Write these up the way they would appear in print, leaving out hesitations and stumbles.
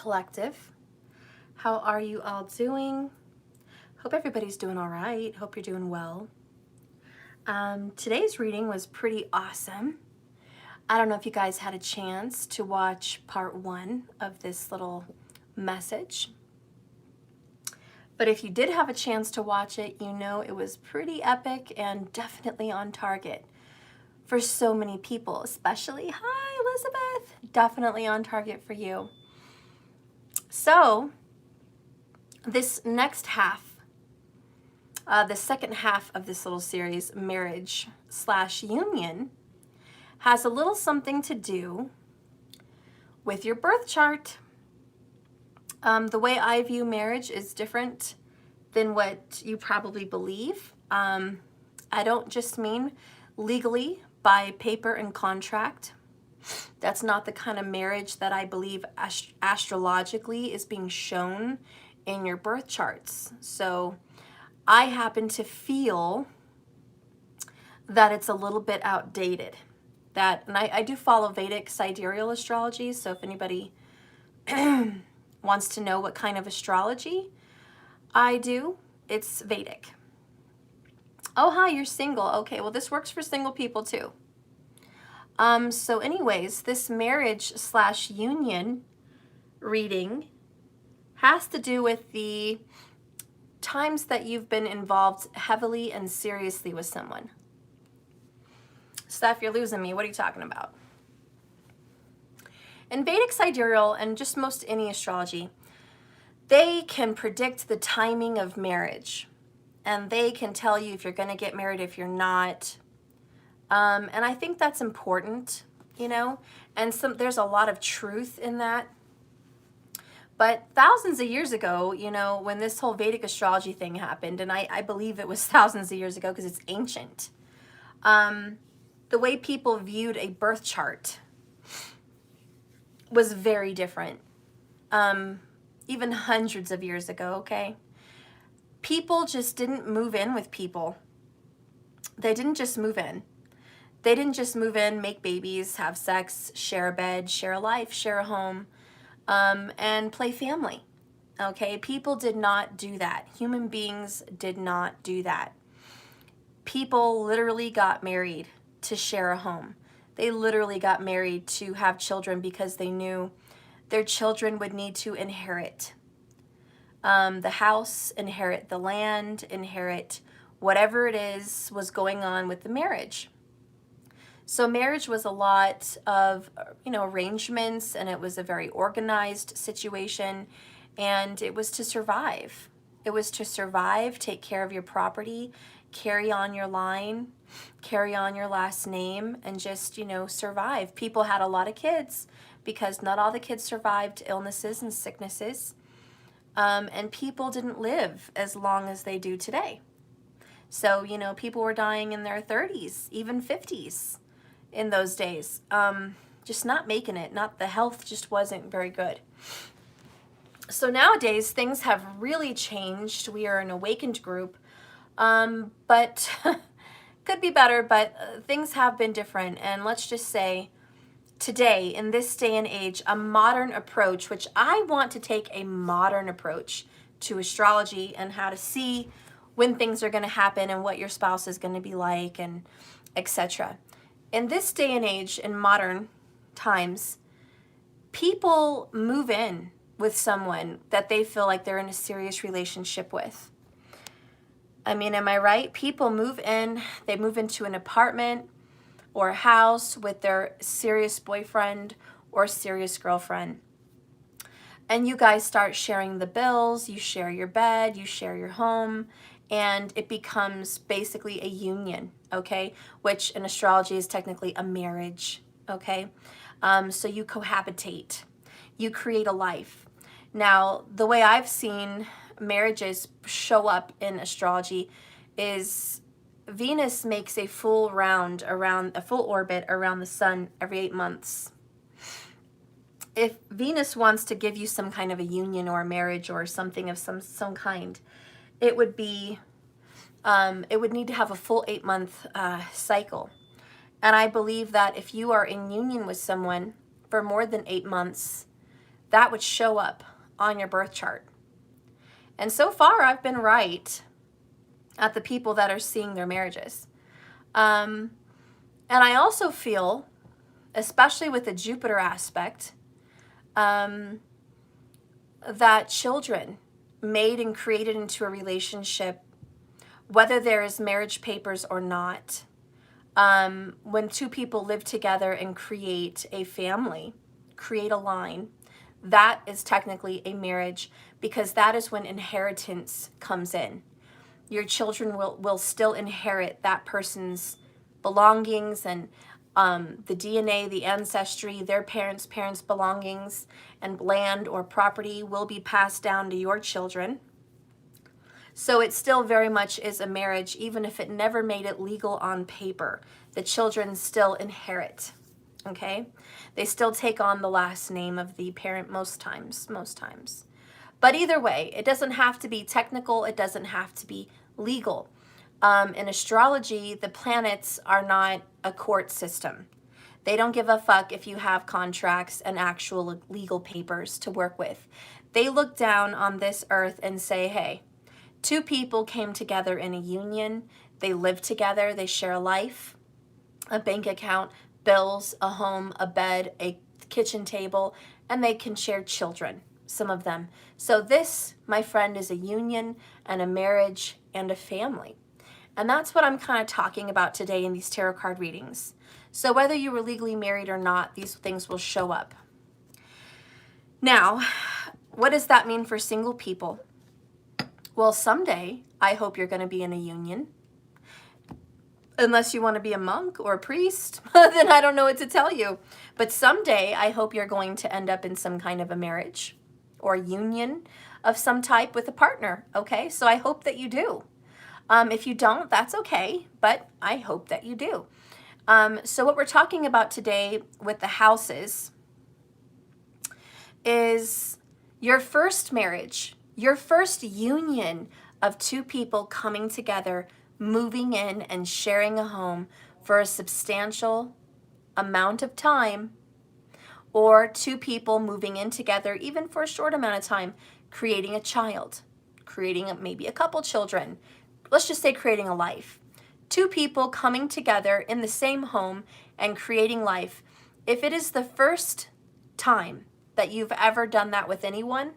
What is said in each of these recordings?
Collective. How are you all doing? Hope everybody's doing all right. Hope you're doing well. Today's reading was pretty awesome. I don't know if you guys had a chance to watch part 1 of this little message. But if you did have a chance to watch it, you know it was pretty epic and definitely on target for so many people, especially, hi Elizabeth, definitely on target for you. So this next half, the second half of this little series, marriage/union, has a little something to do with your birth chart. The way I view marriage is different than what you probably believe. I don't just mean legally by paper and contract. That's not the kind of marriage that I believe astrologically is being shown in your birth charts. So I happen to feel that it's a little bit outdated. And I do follow Vedic sidereal astrology, so if anybody wants to know what kind of astrology I do, it's Vedic. Oh, hi, you're single. Okay, well, this works for single people too. So anyways, this marriage/union reading has to do with the times that you've been involved heavily and seriously with someone. Steph, you're losing me. What are you talking about? In Vedic sidereal and just most any astrology, they can predict the timing of marriage. And they can tell you if you're going to get married, if you're not. And I think that's important, you know. And there's a lot of truth in that. But thousands of years ago, you know, when this whole Vedic astrology thing happened, and I believe it was thousands of years ago because it's ancient, the way people viewed a birth chart was very different. Even hundreds of years ago, okay? People just didn't move in with people. They didn't just move in. They didn't just move in, make babies, have sex, share a bed, share a life, share a home, and play family. Okay, people did not do that. Human beings did not do that. People literally got married to share a home. They literally got married to have children because they knew their children would need to inherit the house, inherit the land, inherit whatever it is was going on with the marriage. So marriage was a lot of, you know, arrangements, and it was a very organized situation, and it was to survive. It was to survive, take care of your property, carry on your line, carry on your last name, and just, you know, survive. People had a lot of kids because not all the kids survived illnesses and sicknesses. And people didn't live as long as they do today. So, you know, people were dying in their 30s, even 50s in those days. Just not making it. The health just wasn't very good. So nowadays, things have really changed. We are an awakened group. But could be better, but things have been different. And let's just say today, in this day and age, a modern approach, which I want to take a modern approach to astrology and how to see when things are going to happen and what your spouse is going to be like and etc. In this day and age, in modern times, people move in with someone that they feel like they're in a serious relationship with. I mean, am I right? People move in, they move into an apartment or a house with their serious boyfriend or serious girlfriend. And you guys start sharing the bills, you share your bed, you share your home, and it becomes basically a union, okay? Which in astrology is technically a marriage, okay? So you cohabitate, you create a life. Now, the way I've seen marriages show up in astrology is Venus makes a full round around, a full orbit around the sun every 8 months. If Venus wants to give you some kind of a union or a marriage or something of some kind, it would be, it would need to have a full 8-month cycle. And I believe that if you are in union with someone for more than 8 months, that would show up on your birth chart. And so far, I've been right at the people that are seeing their marriages. And I also feel, especially with the Jupiter aspect, that children made and created into a relationship, whether there is marriage papers or not, when two people live together and create a family, create a line, that is technically a marriage, because that is when inheritance comes in. Your children will still inherit that person's belongings and the DNA, the ancestry, their parents' belongings, and land or property will be passed down to your children. So it still very much is a marriage, even if it never made it legal on paper. The children still inherit, okay? They still take on the last name of the parent most times. But either way, it doesn't have to be technical. It doesn't have to be legal. In astrology, the planets are not a court system. They don't give a fuck if you have contracts and actual legal papers to work with. They look down on this earth and say, hey, two people came together in a union. They live together. They share a life, a bank account, bills, a home, a bed, a kitchen table, and they can share children, some of them. So this, my friend, is a union and a marriage and a family. And that's what I'm kind of talking about today in these tarot card readings. So whether you were legally married or not, these things will show up. Now, what does that mean for single people? Well, someday, I hope you're going to be in a union. Unless you want to be a monk or a priest, then I don't know what to tell you. But someday, I hope you're going to end up in some kind of a marriage or union of some type with a partner, okay? So I hope that you do. If you don't, that's okay, but I hope that you do. So what we're talking about today with the houses is your first marriage, your first union of two people coming together, moving in and sharing a home for a substantial amount of time, or two people moving in together even for a short amount of time, creating a child, creating maybe a couple children. Let's just say creating a life. Two people coming together in the same home and creating life. If it is the first time that you've ever done that with anyone,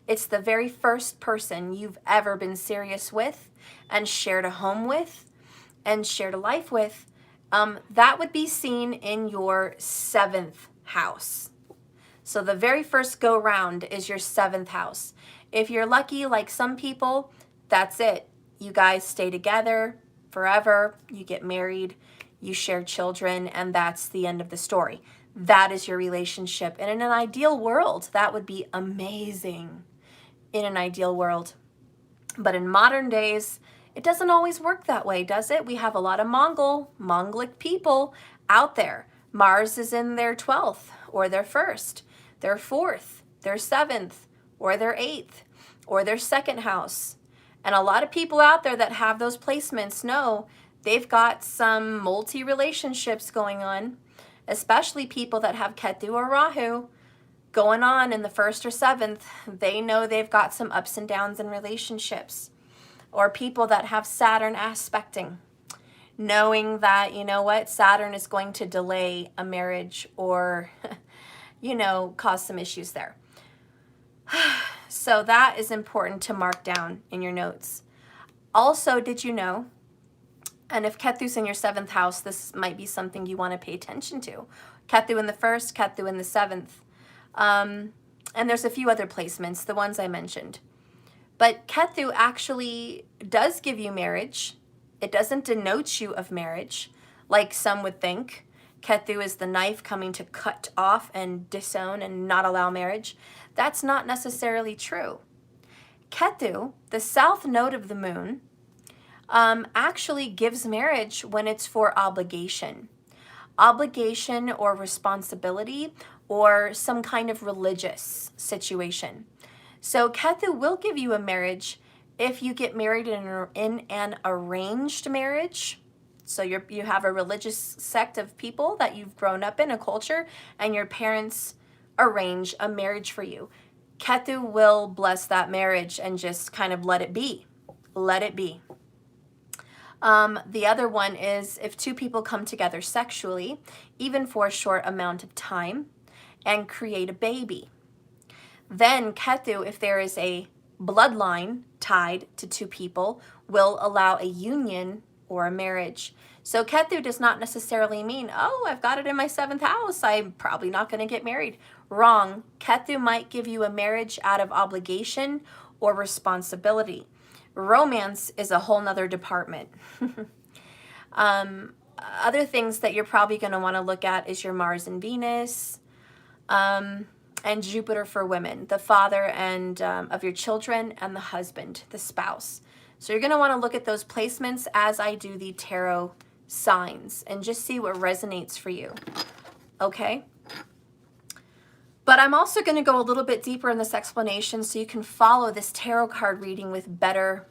it's the very first person you've ever been serious with and shared a home with and shared a life with, that would be seen in your 7th house. So the very first go round is your 7th house. If you're lucky, like some people, that's it. You guys stay together forever, you get married, you share children, and that's the end of the story. That is your relationship. And in an ideal world, that would be amazing. In an ideal world. But in modern days, it doesn't always work that way, does it? We have a lot of Mongolic people out there. Mars is in their 12th or their 1st, their 4th, their 7th, or their 8th, or their 2nd house. And a lot of people out there that have those placements know they've got some multi-relationships going on, especially people that have Ketu or Rahu going on in the 1st or 7th. They know they've got some ups and downs in relationships. Or people that have Saturn aspecting, knowing that, you know what, Saturn is going to delay a marriage or, you know, cause some issues there. So that is important to mark down in your notes. Also, did you know, and if Ketu's in your 7th house, this might be something you want to pay attention to. Ketu in the 1st, Ketu in the 7th. And there's a few other placements, the ones I mentioned. But Ketu actually does give you marriage. It doesn't denote you of marriage, like some would think. Ketu is the knife coming to cut off and disown and not allow marriage. That's not necessarily true. Ketu, the south node of the moon, actually gives marriage when it's for obligation. Obligation or responsibility or some kind of religious situation. So Ketu will give you a marriage if you get married in an arranged marriage. So you have a religious sect of people that you've grown up in, a culture, and your parents arrange a marriage for you. Ketu will bless that marriage and just kind of let it be. Let it be. The other one is if two people come together sexually, even for a short amount of time, and create a baby. Then Ketu, if there is a bloodline tied to two people, will allow a union or a marriage. So Ketu does not necessarily mean, oh, I've got it in my 7th house, I'm probably not going to get married. Wrong. Ketu might give you a marriage out of obligation or responsibility. Romance is a whole nother department. Other things that you're probably going to want to look at is your Mars and Venus, and Jupiter for women, the father and of your children, and the husband, the spouse. So you're going to want to look at those placements as I do the tarot signs and just see what resonates for you. Okay? But I'm also going to go a little bit deeper in this explanation so you can follow this tarot card reading with better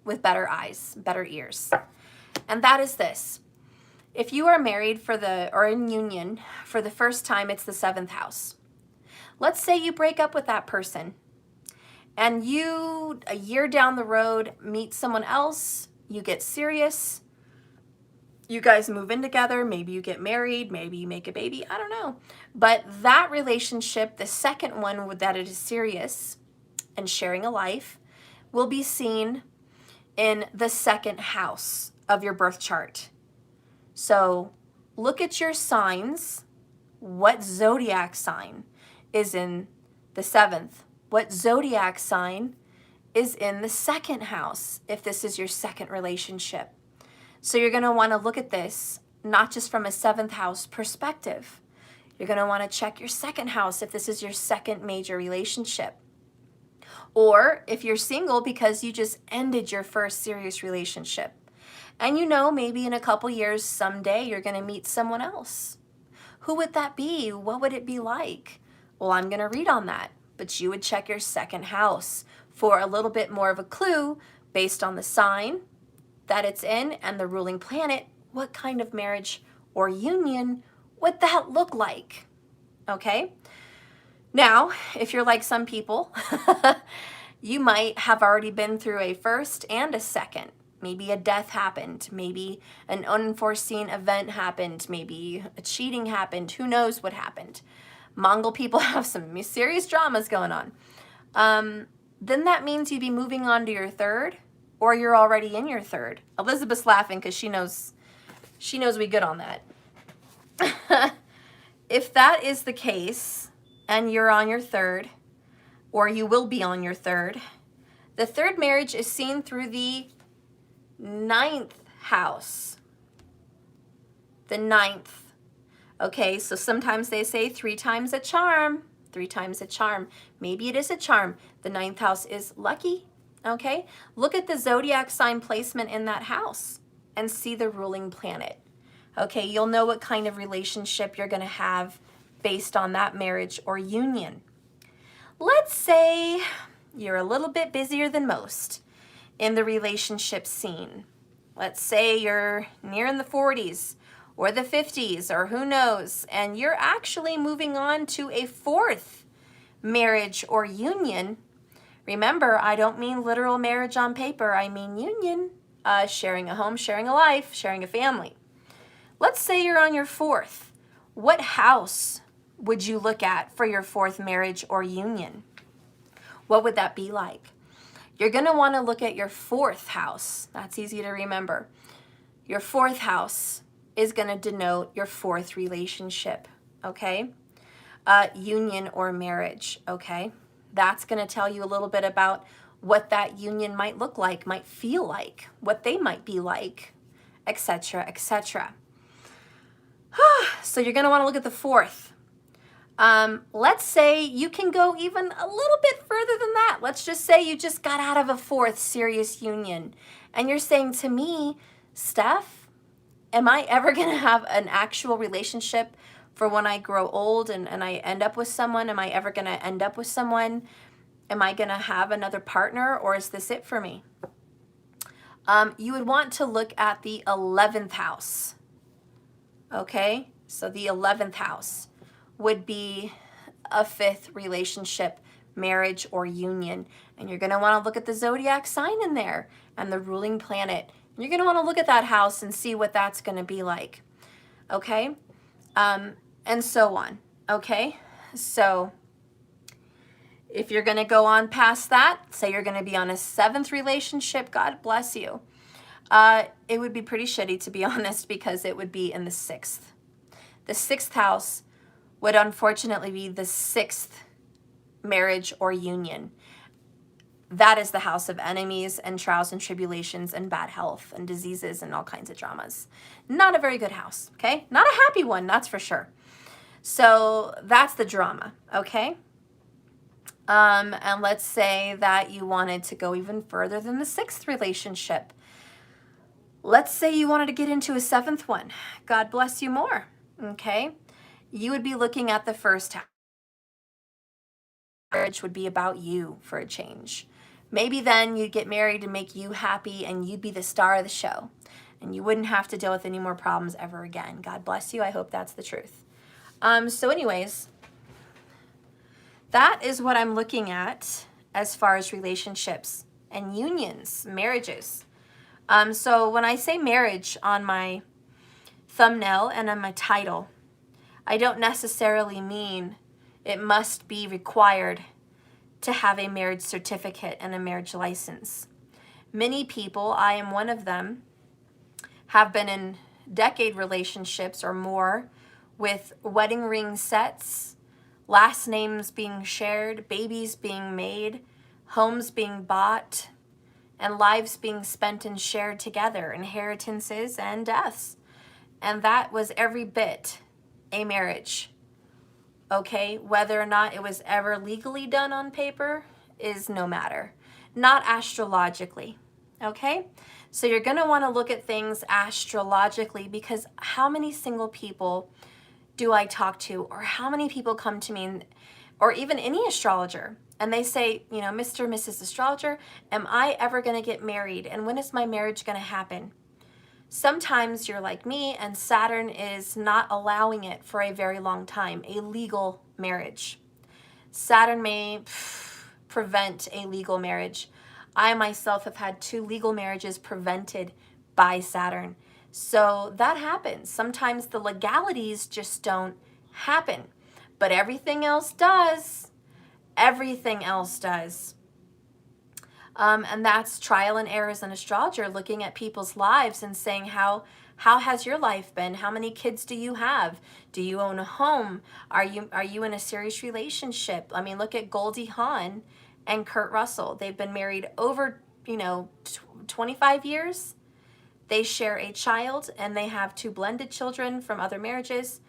eyes, better ears. And that is this. If you are married or in union for the first time, it's the 7th house. Let's say you break up with that person and you, a year down the road, meet someone else, you get serious, you guys move in together, maybe you get married, maybe you make a baby, I don't know. But that relationship, the second one that it is serious and sharing a life, will be seen in the 2nd house of your birth chart. So look at your signs. What zodiac sign is in the 7th? What zodiac sign is in the 2nd house if this is your second relationship? So you're going to want to look at this not just from a 7th house perspective. You're going to want to check your 2nd house if this is your second major relationship. Or if you're single because you just ended your first serious relationship. And you know, maybe in a couple years, someday you're going to meet someone else. Who would that be? What would it be like? Well, I'm going to read on that. But you would check your 2nd house for a little bit more of a clue based on the sign that it's in and the ruling planet. What kind of marriage or union would that look like? Okay? Now, if you're like some people, you might have already been through a first and a second. Maybe a death happened. Maybe an unforeseen event happened. Maybe a cheating happened. Who knows what happened? Mongol people have some serious dramas going on. Then that means you'd be moving on to your 3rd, or you're already in your 3rd. Elizabeth's laughing because she knows we good on that. If that is the case, and you're on your 3rd, or you will be on your 3rd, the 3rd marriage is seen through the 9th house. The 9th. Okay, so sometimes they say 3 times a charm. 3 times a charm. Maybe it is a charm. The 9th house is lucky. Okay, look at the zodiac sign placement in that house and see the ruling planet. Okay, you'll know what kind of relationship you're going to have based on that marriage or union. Let's say you're a little bit busier than most in the relationship scene. Let's say you're near in the 40s or the 50s or who knows, and you're actually moving on to a 4th marriage or union. Remember, I don't mean literal marriage on paper. I mean union, sharing a home, sharing a life, sharing a family. Let's say you're on your 4th. What house would you look at for your 4th marriage or union? What would that be like? You're going to want to look at your 4th house. That's easy to remember. Your 4th house is going to denote your 4th relationship, okay? Union or marriage, okay? That's going to tell you a little bit about what that union might look like, might feel like, what they might be like, etc., etc. So you're going to want to look at the 4th. Let's say you can go even a little bit further than that. Let's just say you just got out of a 4th serious union and you're saying to me, Steph, am I ever going to have an actual relationship for when I grow old and I end up with someone? Am I ever going to end up with someone? Am I going to have another partner, or is this it for me? You would want to look at the 11th house. Okay, so the 11th house would be a fifth relationship, marriage, or union. And you're going to want to look at the zodiac sign in there and the ruling planet. You're going to want to look at that house and see what that's going to be like. Okay? And so on. Okay? So if you're going to go on past that, say you're going to be on a seventh relationship, God bless you. It would be pretty shitty, to be honest, because it would be in the sixth. The sixth house would unfortunately be the sixth marriage or union. That is the house of enemies and trials and tribulations and bad health and diseases and all kinds of dramas. Not a very good house, okay? Not a happy one, that's for sure. So that's the drama, okay? And let's say that you wanted to go even further than the sixth relationship. Let's say you wanted to get into a seventh one. God bless you more, okay? You would be looking at the first house. Marriage would be about you for a change. Maybe then you'd get married to make you happy and you'd be the star of the show. And you wouldn't have to deal with any more problems ever again. God bless you. I hope that's the truth. So anyways, that is what I'm looking at as far as relationships and unions, marriages. So when I say marriage on my thumbnail and on my title, I don't necessarily mean it must be required to have a marriage certificate and a marriage license. Many people, I am one of them, have been in decade relationships or more with wedding ring sets, last names being shared, babies being made, homes being bought, and lives being spent and shared together, inheritances and deaths. And that was every bit a marriage. Okay, whether or not it was ever legally done on paper is no matter. Not astrologically, okay? So you're gonna wanna look at things astrologically, because how many single people do I talk to, or how many people come to me, or even any astrologer, and they say, you know, Mr. and Mrs. Astrologer, am I ever gonna get married? And when is my marriage gonna happen? Sometimes you're like me and Saturn is not allowing it for a very long time, a legal marriage. Saturn may prevent a legal marriage. I myself have had 2 legal marriages prevented by Saturn. So that happens. Sometimes the legalities just don't happen, but everything else does. Everything else does. And that's trial and error as an astrologer, looking at people's lives and saying, how has your life been? How many kids do you have? Do you own a home? Are you in a serious relationship? I mean, look at Goldie Hawn and Kurt Russell. They've been married over, 25 years. They share a child and they have 2 blended children from other marriages,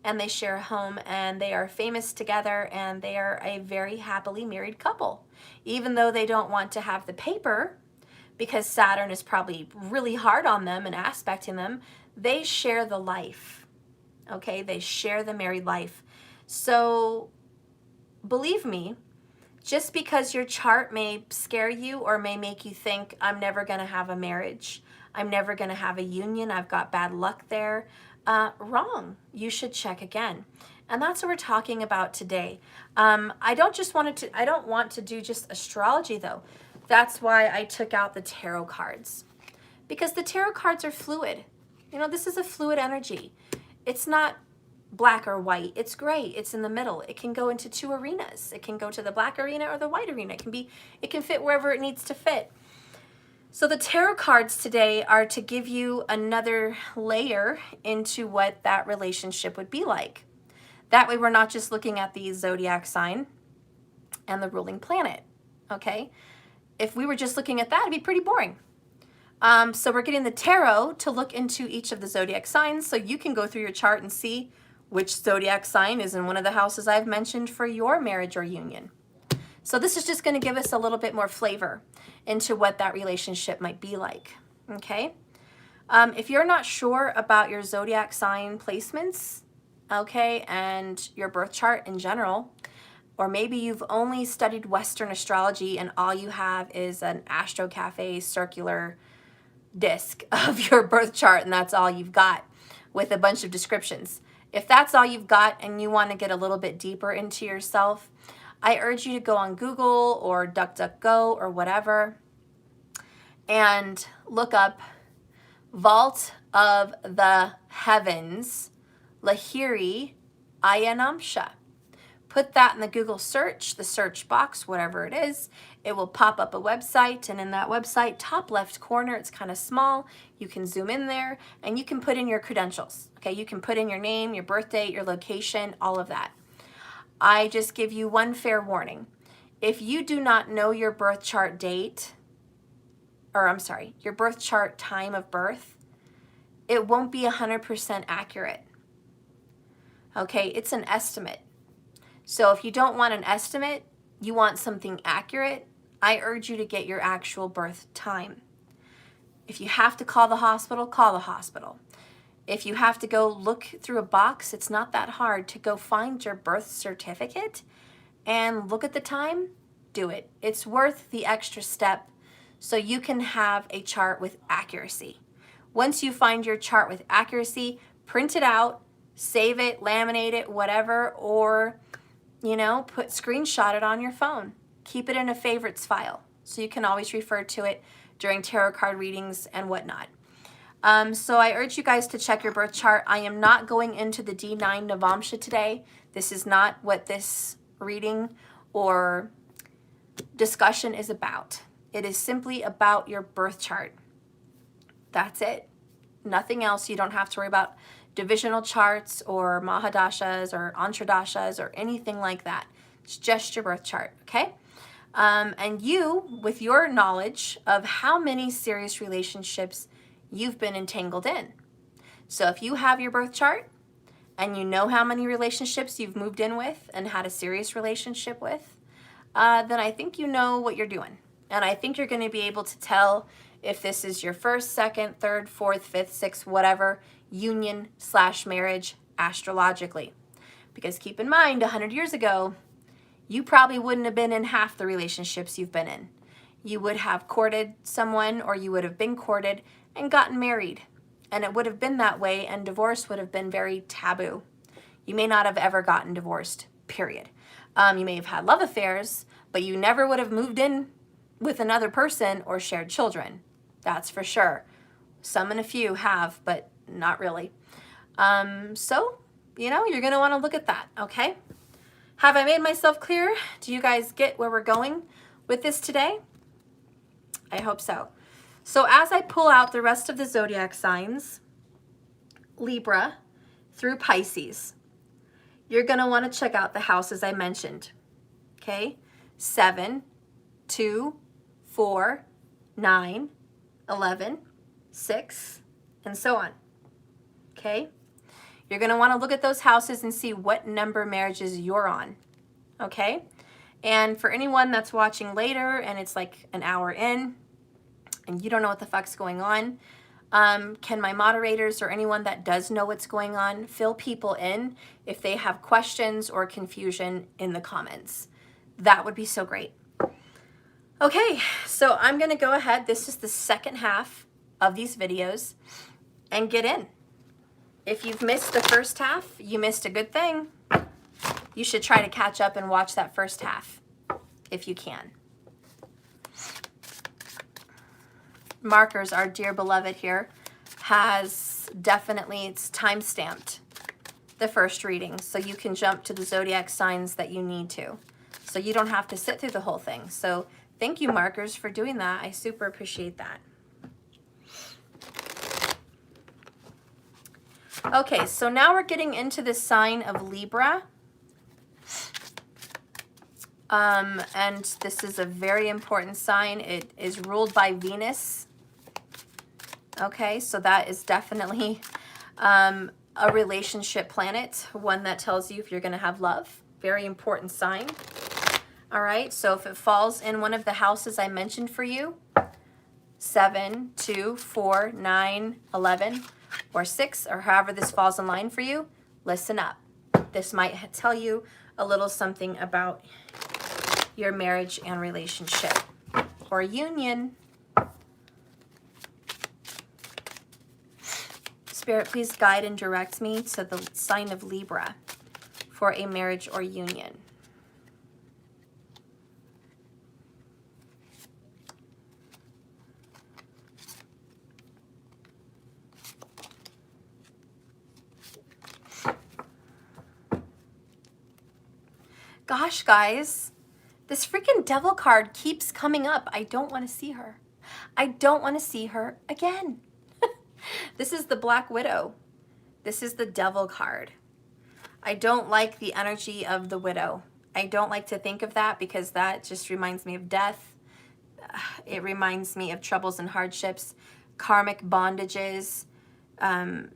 and they share a home, and they are famous together, and they are a very happily married couple. Even though they don't want to have the paper, because Saturn is probably really hard on them and aspecting them, they share the life, okay? They share the married life. So believe me, just because your chart may scare you or may make you think, I'm never gonna have a marriage, I'm never gonna have a union, I've got bad luck there, wrong. You should check again. And that's what we're talking about today. I don't want to do just astrology though. That's why I took out the tarot cards, because the tarot cards are fluid. This is a fluid energy. It's not black or white. It's gray. It's in the middle. It can go into 2 arenas. It can go to the black arena or the white arena. It can fit wherever it needs to fit. So the tarot cards today are to give you another layer into what that relationship would be like. That way we're not just looking at the zodiac sign and the ruling planet, okay? If we were just looking at that, it'd be pretty boring. So we're getting the tarot to look into each of the zodiac signs, so you can go through your chart and see which zodiac sign is in one of the houses I've mentioned for your marriage or union. So this is just going to give us a little bit more flavor into what that relationship might be like, okay? If you're not sure about your zodiac sign placements, okay, and your birth chart in general, or maybe you've only studied Western astrology and all you have is an Astro Cafe circular disc of your birth chart, and that's all you've got with a bunch of descriptions. If that's all you've got and you want to get a little bit deeper into yourself, I urge you to go on Google or DuckDuckGo or whatever and look up Vault of the Heavens, Lahiri Ayanamsha. Put that in the Google search, the search box, whatever it is. It will pop up a website, and in that website, top left corner, it's kind of small. You can zoom in there, and you can put in your credentials. Okay, you can put in your name, your birth date, your location, all of that. I just give you one fair warning. If you do not know your birth chart date, or I'm sorry, your birth chart time of birth, it won't be 100% accurate. Okay, it's an estimate. So if you don't want an estimate, you want something accurate, I urge you to get your actual birth time. If you have to call the hospital, call the hospital. If you have to go look through a box, it's not that hard to go find your birth certificate and look at the time, do it. It's worth the extra step so you can have a chart with accuracy. Once you find your chart with accuracy, print it out, save it, laminate it, whatever, or screenshot it on your phone. Keep it in a favorites file so you can always refer to it during tarot card readings and whatnot. So I urge you guys to check your birth chart. I am not going into the D9 Navamsha today. This is not what this reading or discussion is about. It is simply about your birth chart. That's it. Nothing else. You don't have to worry about divisional charts or Mahadashas or Antradashas or anything like that. It's just your birth chart, okay? And you, with your knowledge of how many serious relationships you've been entangled in. So if you have your birth chart and you know how many relationships you've moved in with and had a serious relationship with, then I think you know what you're doing. And I think you're going to be able to tell if this is your first, second, third, fourth, fifth, sixth, whatever, union/marriage astrologically. Because keep in mind, 100 years ago, you probably wouldn't have been in half the relationships you've been in. You would have courted someone, or you would have been courted and gotten married. And it would have been that way, and divorce would have been very taboo. You may not have ever gotten divorced, period. You may have had love affairs, but you never would have moved in with another person or shared children. That's for sure. Some and a few have, but not really. So, you're going to want to look at that, okay? Have I made myself clear? Do you guys get where we're going with this today? I hope so. So as I pull out the rest of the zodiac signs, Libra through Pisces, you're going to want to check out the houses I mentioned, okay? 7, 2, 4, 9, 11, 6, and so on, okay? You're going to want to look at those houses and see what number marriages you're on, okay? And for anyone that's watching later and it's like an hour in and you don't know what the fuck's going on, can my moderators or anyone that does know what's going on fill people in if they have questions or confusion in the comments? That would be so great. Okay, so I'm going to go ahead. This is the second half of these videos and get in. If you've missed the first half, you missed a good thing. You should try to catch up and watch that first half if you can. Markers, our dear beloved here, has definitely, it's time-stamped the first reading, so you can jump to the zodiac signs that you need to. So you don't have to sit through the whole thing. So thank you, markers, for doing that. I super appreciate that. Okay, so now we're getting into the sign of Libra. And this is a very important sign. It is ruled by Venus. Okay, so that is definitely a relationship planet, one that tells you if you're going to have love. Very important sign. All right, so if it falls in one of the houses I mentioned for you, 7, 2, 4, 9, 11, or 6, or however this falls in line for you, listen up. This might tell you a little something about your marriage and relationship or union. Spirit, please guide and direct me to the sign of Libra for a marriage or union. Gosh, guys, this freaking devil card keeps coming up. I don't want to see her. I don't want to see her again. This is the Black Widow. This is the devil card. I don't like the energy of the widow. I don't like to think of that because that just reminds me of death. It reminds me of troubles and hardships, karmic bondages,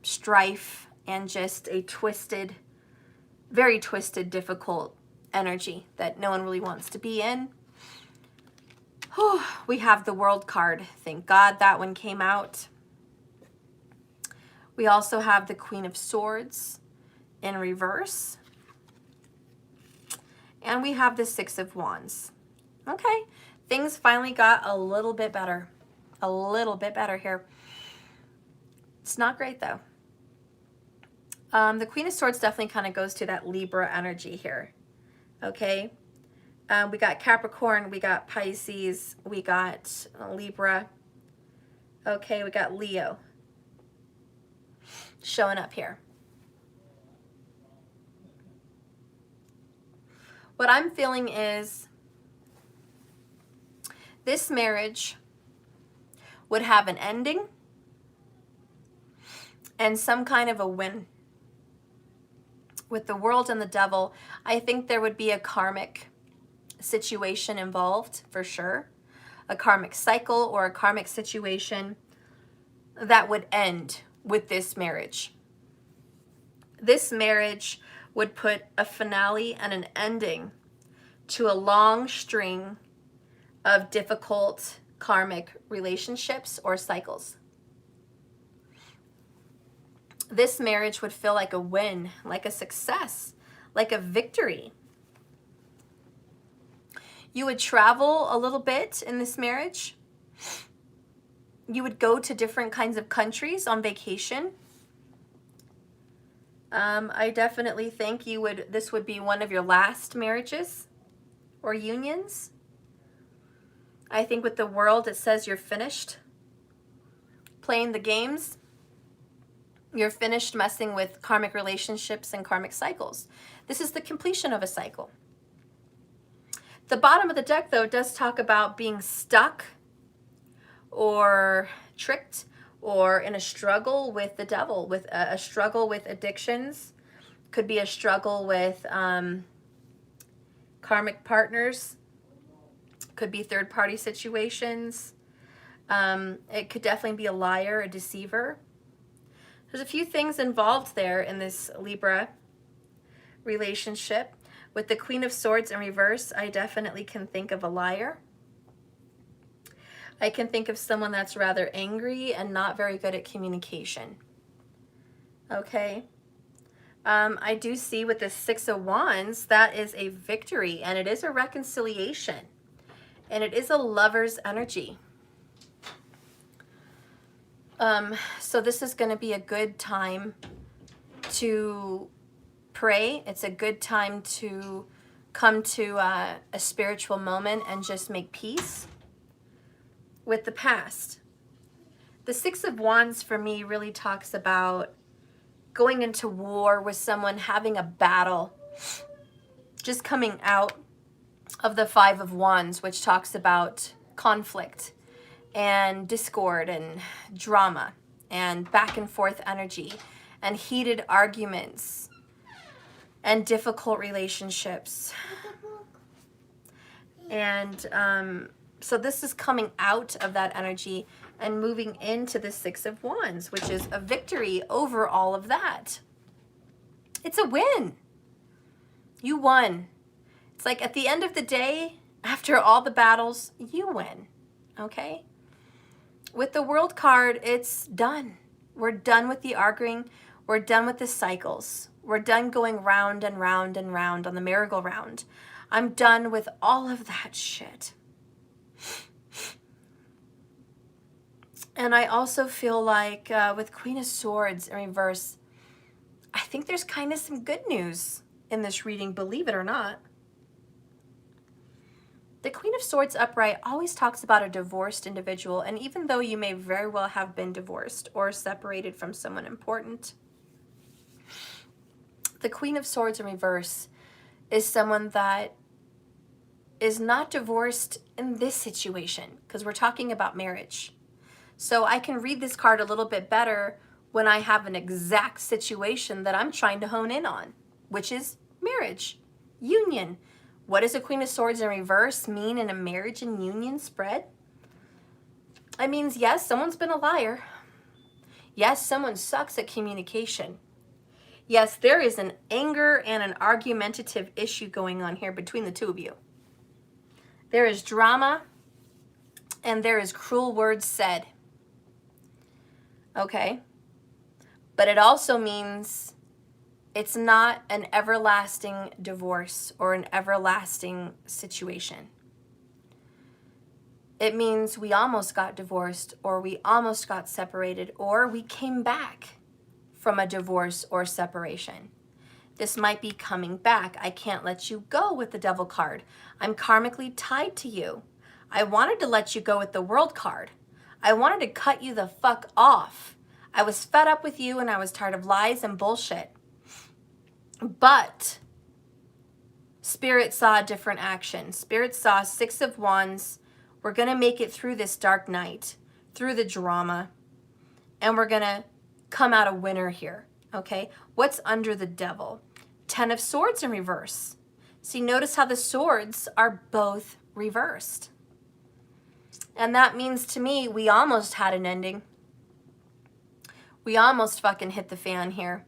strife, and just a twisted, very twisted, difficult energy that no one really wants to be in. Whew, we have the World card. Thank God that one came out. We also have the Queen of Swords in reverse. And we have the Six of Wands. Okay, things finally got a little bit better. A little bit better here. It's not great though. The Queen of Swords definitely kind of goes to that Libra energy here. Okay, we got Capricorn, we got Pisces, we got Libra. Okay, we got Leo showing up here. What I'm feeling is this marriage would have an ending and some kind of a win. With the World and the Devil, I think there would be a karmic situation involved for sure. A karmic cycle or a karmic situation that would end with this marriage. This marriage would put a finale and an ending to a long string of difficult karmic relationships or cycles. This marriage would feel like a win, like a success, like a victory. You would travel a little bit in this marriage. You would go to different kinds of countries on vacation. I definitely think this would be one of your last marriages or unions. I think with the World, it says you're finished playing the games. You're finished messing with karmic relationships and karmic cycles. This is the completion of a cycle. The bottom of the deck, though, does talk about being stuck or tricked or in a struggle with the devil, with a struggle with addictions. Could be a struggle with karmic partners. Could be third-party situations. It could definitely be a liar, a deceiver. There's a few things involved there in this Libra relationship. With the Queen of Swords in reverse, I definitely can think of a liar. I can think of someone that's rather angry and not very good at communication. Okay. I do see with the Six of Wands, that is a victory and it is a reconciliation and it is a lover's energy. So this is going to be a good time to pray. It's a good time to come to a spiritual moment and just make peace with the past. The Six of Wands for me really talks about going into war with someone, having a battle, just coming out of the Five of Wands, which talks about conflict and discord and drama and back and forth energy and heated arguments and difficult relationships. And so this is coming out of that energy and moving into the Six of Wands, which is a victory over all of that. It's a win. You won. It's like at the end of the day, after all the battles, you win. Okay? With the World card, it's done. We're done with the arguing. We're done with the cycles. We're done going round and round and round on the merry-go-round. I'm done with all of that shit. And I also feel like with Queen of Swords in reverse, I think there's kind of some good news in this reading, believe it or not. The Queen of Swords upright always talks about a divorced individual, and even though you may very well have been divorced or separated from someone important, the Queen of Swords in reverse is someone that is not divorced in this situation, because we're talking about marriage. So I can read this card a little bit better when I have an exact situation that I'm trying to hone in on, which is marriage, union. What does a Queen of Swords in reverse mean in a marriage and union spread? It means, yes, someone's been a liar. Yes, someone sucks at communication. Yes, there is an anger and an argumentative issue going on here between the two of you. There is drama and there is cruel words said. Okay? But it also means it's not an everlasting divorce or an everlasting situation. It means we almost got divorced, or we almost got separated, or we came back from a divorce or separation. This might be coming back. I can't let you go with the Devil card. I'm karmically tied to you. I wanted to let you go with the World card. I wanted to cut you the fuck off. I was fed up with you and I was tired of lies and bullshit. But Spirit saw a different action. Spirit saw 6 of Wands. We're going to make it through this dark night, through the drama, and we're going to come out a winner here, okay? What's under the Devil? 10 of Swords in reverse. See, notice how the swords are both reversed. And that means to me, we almost had an ending. We almost fucking hit the fan here.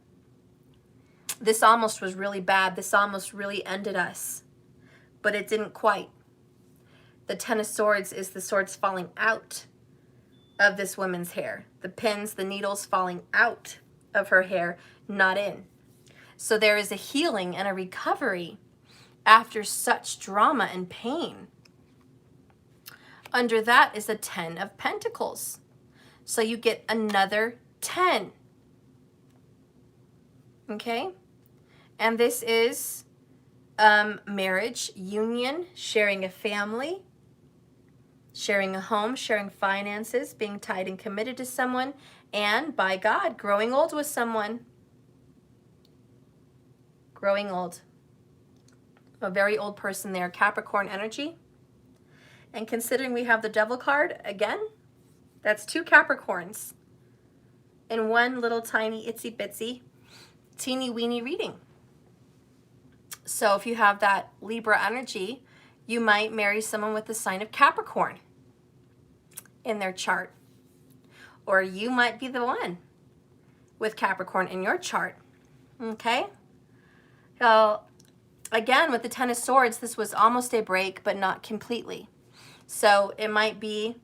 This almost was really bad. This almost really ended us. But it didn't quite. The 10 of Swords is the swords falling out of this woman's hair. The pins, the needles falling out of her hair, not in. So there is a healing and a recovery after such drama and pain. Under that is a 10 of Pentacles. So you get another 10. Okay? And this is marriage, union, sharing a family, sharing a home, sharing finances, being tied and committed to someone, and by God, growing old with someone. Growing old. A very old person there, Capricorn energy. And considering we have the Devil card, again, that's 2 Capricorns in one little tiny itsy bitsy teeny weeny reading. So if you have that Libra energy, you might marry someone with the sign of Capricorn in their chart. Or you might be the one with Capricorn in your chart. Okay? So again, with the 10 of Swords, this was almost a break, but not completely. So it might be,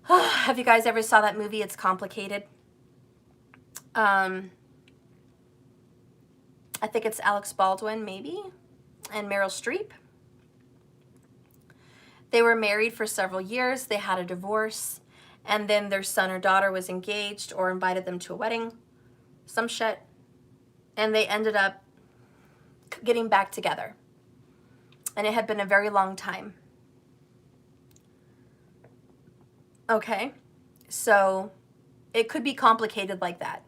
have you guys ever saw that movie, It's Complicated? I think it's Alex Baldwin, maybe, and Meryl Streep. They were married for several years. They had a divorce, and then their son or daughter was engaged or invited them to a wedding, some shit, and they ended up getting back together. And it had been a very long time. Okay, so it could be complicated like that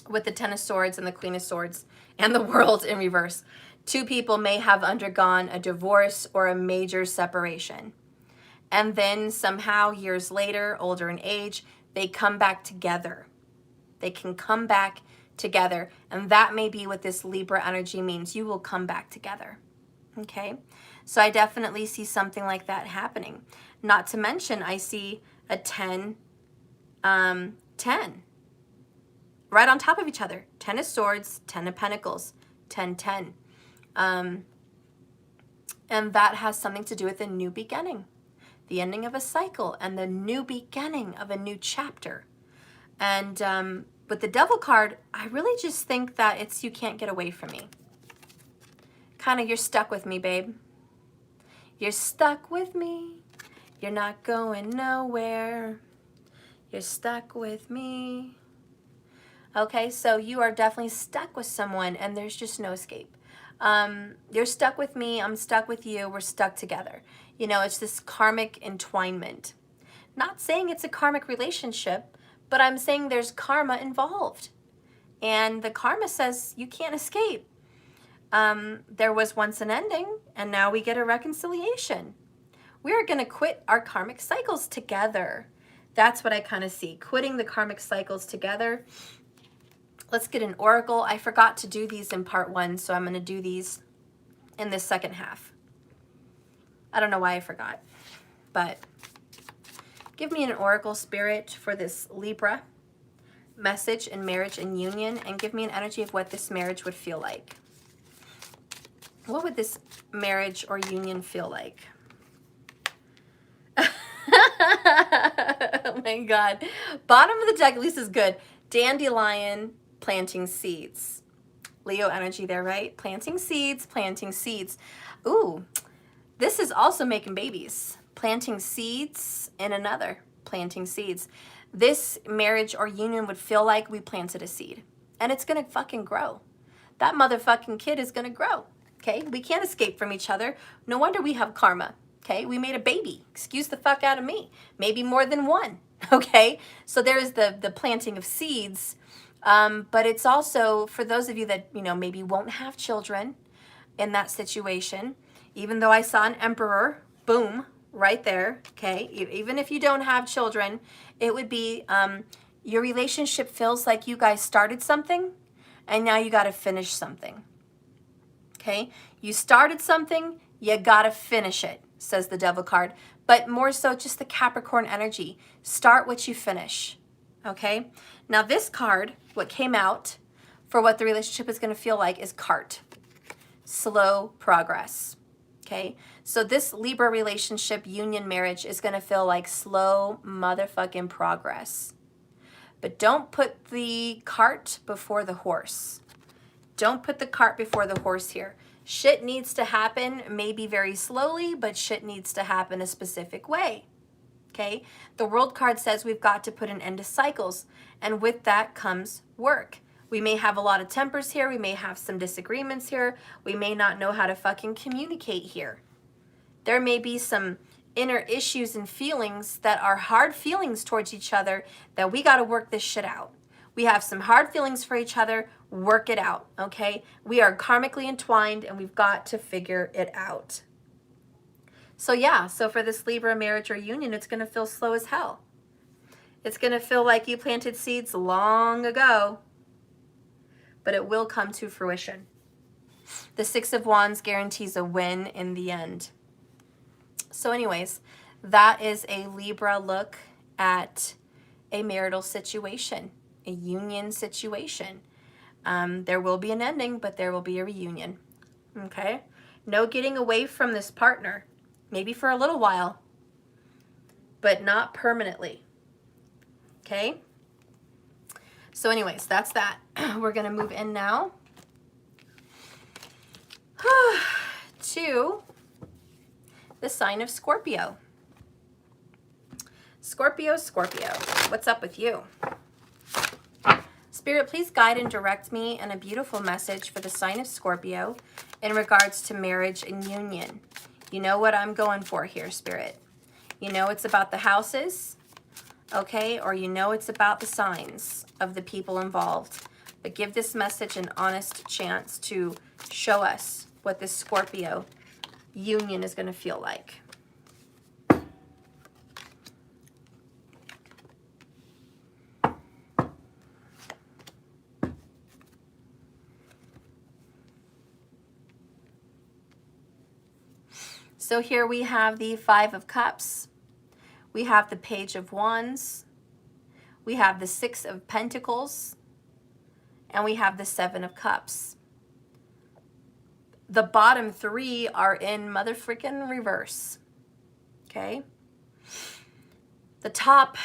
with the 10 of Swords and the Queen of Swords and the World in reverse. 2 people may have undergone a divorce or a major separation. And then somehow years later, older in age, they come back together. They can come back together. And that may be what this Libra energy means. You will come back together. Okay? So I definitely see something like that happening. Not to mention, I see a 10, 10. Right on top of each other. 10 of Swords, 10 of Pentacles, 10, 10. And that has something to do with a new beginning. The ending of a cycle and the new beginning of a new chapter. And with the Devil card, I really just think that it's you can't get away from me. Kind of, you're stuck with me, babe. You're stuck with me. You're not going nowhere. You're stuck with me. Okay, so you are definitely stuck with someone and there's just no escape. You're stuck with me, I'm stuck with you, we're stuck together. You know, it's this karmic entwinement. Not saying it's a karmic relationship, but I'm saying there's karma involved. And the karma says you can't escape. There was once an ending, and now we get a reconciliation. We're going to quit our karmic cycles together. That's what I kind of see, quitting the karmic cycles together. Let's get an oracle. I forgot to do these in part 1, so I'm going to do these in this second half. I don't know why I forgot, but give me an oracle, Spirit, for this Libra message in marriage and union, and give me an energy of what this marriage would feel like. What would this marriage or union feel like? Oh my God. Bottom of the deck, at least is good. Dandelion, planting seeds. Leo energy there, right? Planting seeds, planting seeds. Ooh, this is also making babies. Planting seeds in another. Planting seeds. This marriage or union would feel like we planted a seed. And it's going to fucking grow. That motherfucking kid is going to grow. Okay? We can't escape from each other. No wonder we have karma. Okay? We made a baby. Excuse the fuck out of me. Maybe more than one. Okay? So there's the planting of seeds. But it's also, for those of you that, you know, maybe won't have children in that situation, even though I saw an emperor, boom, right there, okay? Even if you don't have children, it would be your relationship feels like you guys started something and now you got to finish something, okay? You started something, you got to finish it, says the Devil card, but more so just the Capricorn energy. Start what you finish, okay? Now this card, what came out for what the relationship is going to feel like is cart, slow progress. Okay, so this Libra relationship, union, marriage is going to feel like slow motherfucking progress. But don't put the cart before the horse. Don't put the cart before the horse here. Shit needs to happen, maybe very slowly, but shit needs to happen a specific way. Okay, the World card says we've got to put an end to cycles, and with that comes work. We may have a lot of tempers here. We may have some disagreements here. We may not know how to fucking communicate here. There may be some inner issues and feelings that are hard feelings towards each other that we got to work this shit out. We have some hard feelings for each other. Work it out, okay? We are karmically entwined and we've got to figure it out. So yeah, so for this Libra marriage or union, it's going to feel slow as hell. It's going to feel like you planted seeds long ago, but it will come to fruition. The Six of Wands guarantees a win in the end. So anyways, that is a Libra look at a marital situation, a union situation. There will be an ending, but there will be a reunion. Okay? No getting away from this partner. Maybe for a little while, but not permanently. Okay? So anyways, that's that. We're going to move in now to the sign of Scorpio. Scorpio, Scorpio, what's up with you? Spirit, please guide and direct me in a beautiful message for the sign of Scorpio in regards to marriage and union. You know what I'm going for here, Spirit. You know it's about the houses, okay? Or you know it's about the signs of the people involved. But give this message an honest chance to show us what this Scorpio union is going to feel like. So here we have the Five of Cups. We have the Page of Wands. We have the Six of Pentacles. And we have the Seven of Cups. The bottom three are in motherfrickin' reverse. Okay? The top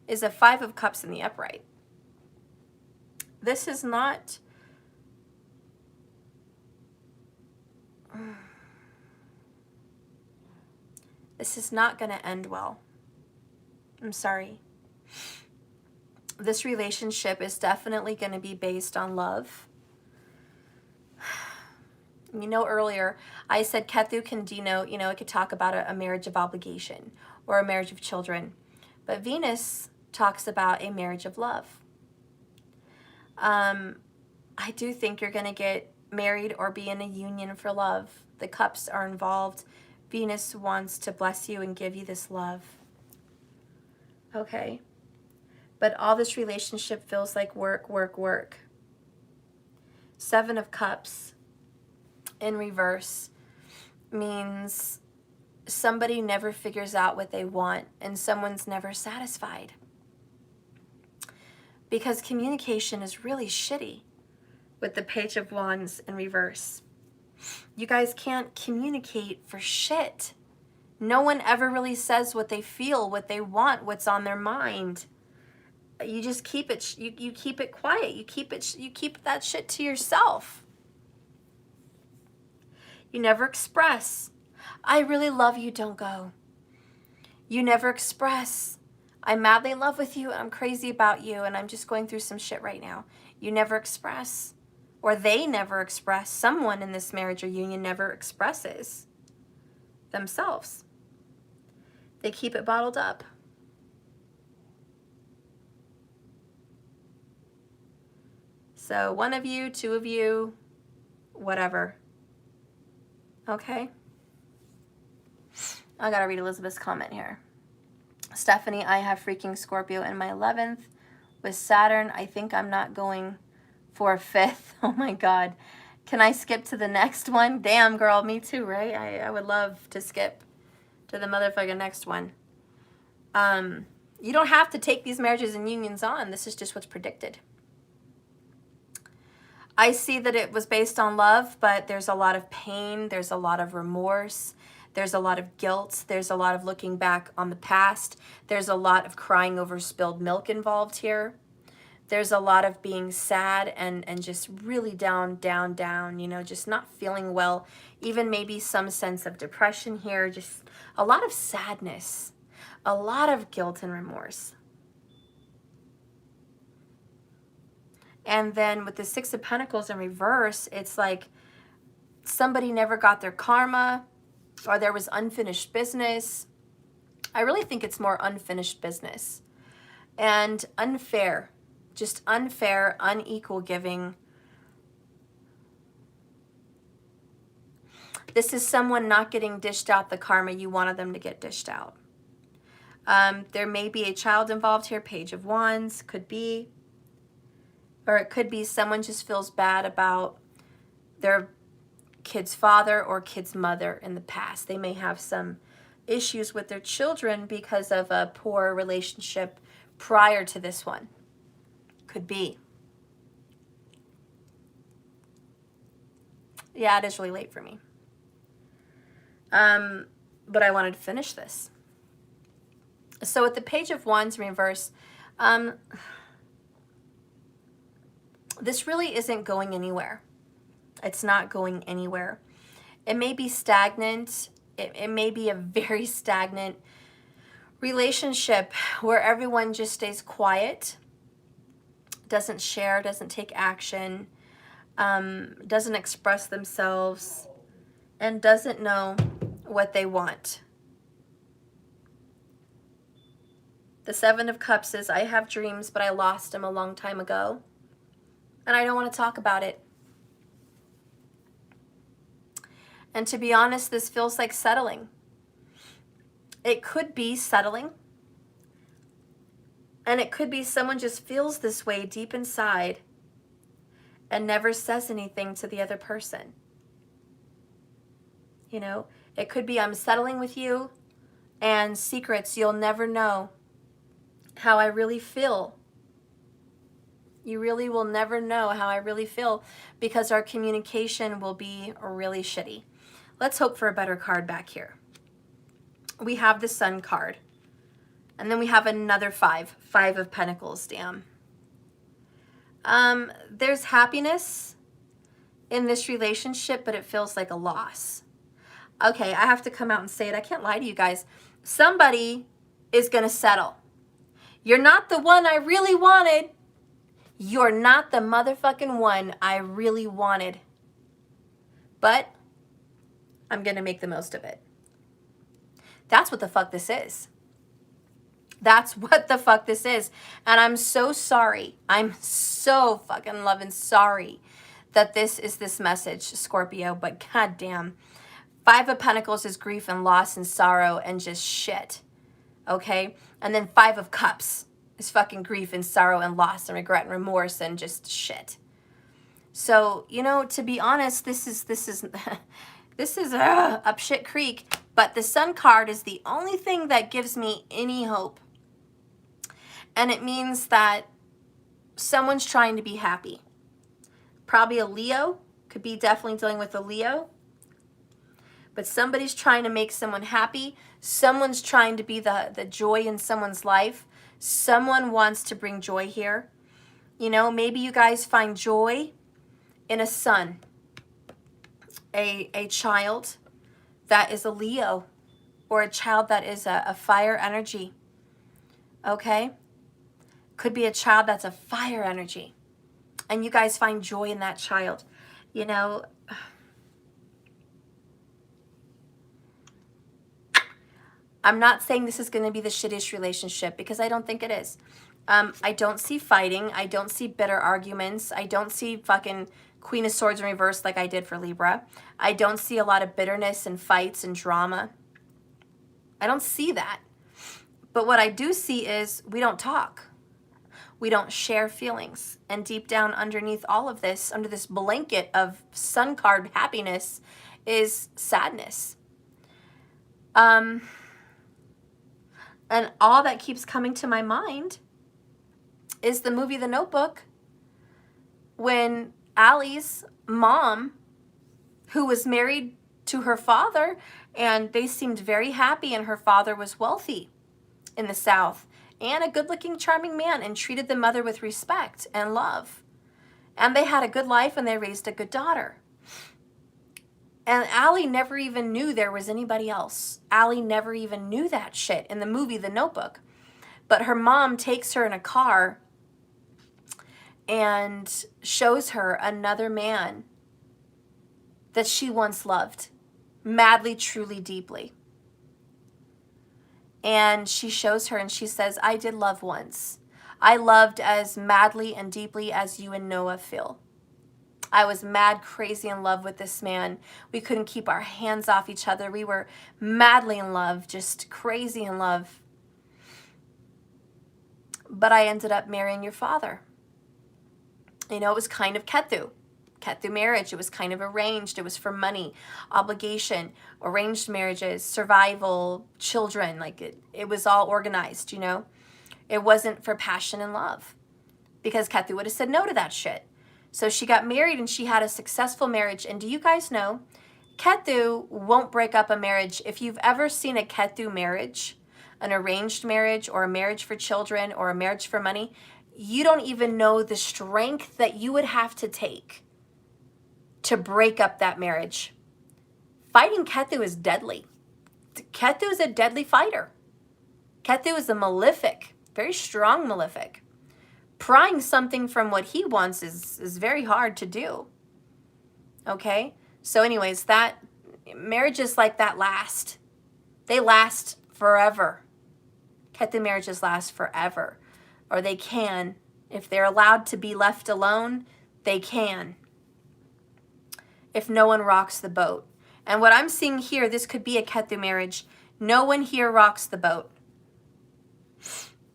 is a Five of Cups in the upright. This is not... This is not going to end well. I'm sorry. This relationship is definitely going to be based on love. You know, earlier I said Ketu can denote, you know, it could talk about a marriage of obligation or a marriage of children. But Venus talks about a marriage of love. I do think you're going to get married or be in a union for love. The cups are involved. Venus wants to bless you and give you this love. Okay. But all this relationship feels like work, work, work. 7 of Cups in reverse means somebody never figures out what they want and someone's never satisfied. Because communication is really shitty with the Page of Wands in reverse. You guys can't communicate for shit. No one ever really says what they feel, what they want, what's on their mind. You just keep it, you keep it quiet. You keep that shit to yourself. You never express, I really love you, don't go. You never express, I'm madly in love with you and I'm crazy about you and I'm just going through some shit right now. You never express, or they never express. Someone in this marriage or union never expresses themselves. They keep it bottled up. So 1 of you, 2 of you, whatever. Okay? I gotta read Elizabeth's comment here. Stephanie, I have freaking Scorpio in my 11th with Saturn. I think I'm not going for a 5th. Oh my God. Can I skip to the next one? Damn, girl, me too, right? I would love to skip to the motherfucking next one. You don't have to take these marriages and unions on. This is just what's predicted. I see that it was based on love, but there's a lot of pain. There's a lot of remorse. There's a lot of guilt. There's a lot of looking back on the past. There's a lot of crying over spilled milk involved here. There's a lot of being sad and just really down, you know, just not feeling well. Even maybe some sense of depression here. Just a lot of sadness. A lot of guilt and remorse. And then with the 6 of Pentacles in reverse, it's like somebody never got their karma, or there was unfinished business. I really think it's more unfinished business. And unfair, just unfair, unequal giving. This is someone not getting dished out the karma you wanted them to get dished out. There may be a child involved here, Page of Wands, could be. Or it could be someone just feels bad about their kid's father or kid's mother in the past. They may have some issues with their children because of a poor relationship prior to this one. Could be. Yeah, it is really late for me. But I wanted to finish this. So with the Page of Wands in reverse, this really isn't going anywhere. It's not going anywhere. It may be stagnant. It may be a very stagnant relationship where everyone just stays quiet, doesn't share, doesn't take action, doesn't express themselves, and doesn't know what they want. The 7 of Cups is, I have dreams, but I lost them a long time ago. And I don't want to talk about it. And to be honest, this feels like settling. It could be settling. And it could be someone just feels this way deep inside and never says anything to the other person. You know, it could be I'm settling with you and secrets, you'll never know how I really feel. You really will never know how I really feel because our communication will be really shitty. Let's hope for a better card back here. We have the Sun card. And then we have another 5 of Pentacles, damn. There's happiness in this relationship, but it feels like a loss. Okay, I have to come out and say it. I can't lie to you guys. Somebody is going to settle. You're not the one I really wanted. You're not the motherfucking one I really wanted. But I'm going to make the most of it. That's what the fuck this is. That's what the fuck this is. And I'm so sorry. I'm so fucking loving sorry that this is this message, Scorpio. But goddamn, Five of Pentacles is grief and loss and sorrow and just shit. Okay? And then Five of Cups is fucking grief and sorrow and loss and regret and remorse and just shit. So, you know, to be honest, this is up shit creek. But the Sun card is the only thing that gives me any hope. And it means that someone's trying to be happy. Probably a Leo. Could be definitely dealing with a Leo. But somebody's trying to make someone happy. Someone's trying to be the joy in someone's life. Someone wants to bring joy here. You know, maybe you guys find joy in a son. A child that is a Leo. Or a child that is a fire energy. Okay? Could be a child that's a fire energy. And you guys find joy in that child. You know, I'm not saying this is going to be the shittiest relationship because I don't think it is. I don't see fighting. I don't see bitter arguments. I don't see fucking Queen of Swords in reverse like I did for Libra. I don't see a lot of bitterness and fights and drama. I don't see that. But what I do see is we don't talk. We don't share feelings. And deep down underneath all of this, under this blanket of Sun card happiness, is sadness. And all that keeps coming to my mind is the movie The Notebook, when Allie's mom, who was married to her father, and they seemed very happy, and her father was wealthy in the South, and a good-looking, charming man, and treated the mother with respect and love. And they had a good life, and they raised a good daughter. And Allie never even knew there was anybody else. Allie never even knew that shit in the movie The Notebook. But her mom takes her in a car and shows her another man that she once loved, madly, truly, deeply. And she shows her and she says, I did love once. I loved as madly and deeply as you and Noah feel. I was mad, crazy in love with this man. We couldn't keep our hands off each other. We were madly in love, just crazy in love. But I ended up marrying your father. You know, it was kind of Ketu marriage. It was kind of arranged. It was for money, obligation, arranged marriages, survival, children. Like it was all organized, you know. It wasn't for passion and love, because Ketu would have said no to that shit. So she got married and she had a successful marriage. And do you guys know, Ketu won't break up a marriage. If you've ever seen a Ketu marriage, an arranged marriage or a marriage for children or a marriage for money, you don't even know the strength that you would have to take to break up that marriage. Fighting Ketu is deadly. Ketu is a deadly fighter. Ketu is a malefic, very strong malefic. Prying something from what he wants is very hard to do. Okay? So anyways, that marriages like that last. They last forever. Ketu marriages last forever. Or they can. If they're allowed to be left alone, they can. If no one rocks the boat. And what I'm seeing here, this could be a Ketu marriage. No one here rocks the boat.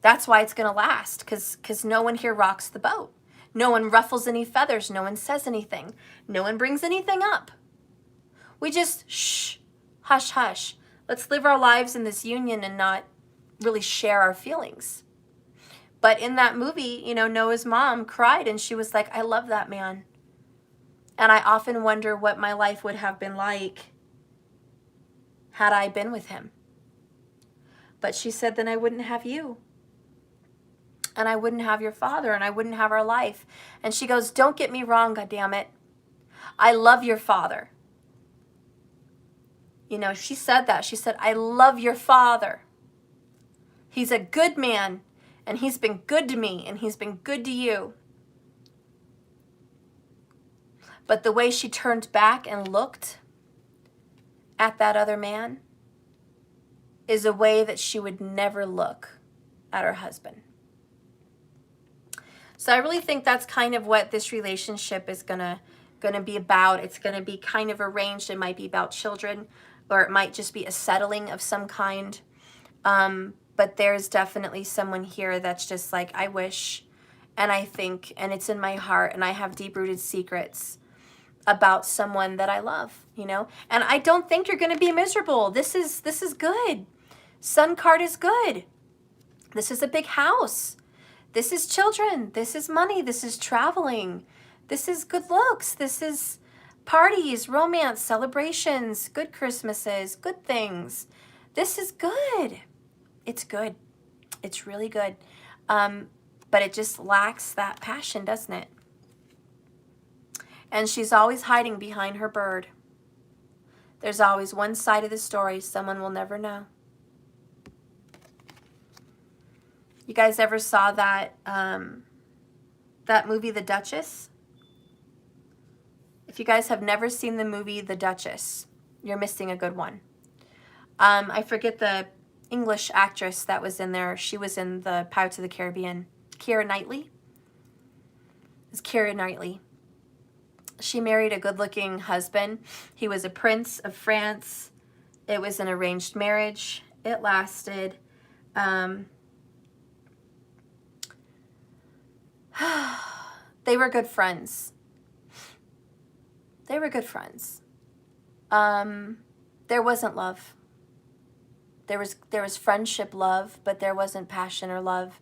That's why it's going to last, because no one here rocks the boat. No one ruffles any feathers. No one says anything. No one brings anything up. We just shh, hush, hush. Let's live our lives in this union and not really share our feelings. But in that movie, you know, Noah's mom cried and she was like, I love that man. And I often wonder what my life would have been like had I been with him. But she said, then I wouldn't have you. And I wouldn't have your father, and I wouldn't have our life. And she goes, don't get me wrong, goddammit. I love your father. You know, she said that. She said, I love your father. He's a good man, and he's been good to me, and he's been good to you. But the way she turned back and looked at that other man is a way that she would never look at her husband. So I really think that's kind of what this relationship is gonna be about. It's gonna be kind of arranged. It might be about children, or it might just be a settling of some kind. But there's definitely someone here that's just like, I wish, and I think, and it's in my heart, and I have deep-rooted secrets about someone that I love, you know? And I don't think you're gonna be miserable. This is good. Sun card is good. This is a big house. This is children. This is money. This is traveling. This is good looks. This is parties, romance, celebrations, good Christmases, good things. This is good. It's good. It's really good. But it just lacks that passion, doesn't it? And she's always hiding behind her bird. There's always one side of the story someone will never know. You guys ever saw that that movie, The Duchess? If you guys have never seen the movie The Duchess, you're missing a good one. I forget the English actress that was in there. She was in the Pirates of the Caribbean. Keira Knightley. It's Keira Knightley. She married a good-looking husband. He was a prince of France. It was an arranged marriage. It lasted... they were good friends. They were good friends. There wasn't love. There was friendship love, but there wasn't passion or love.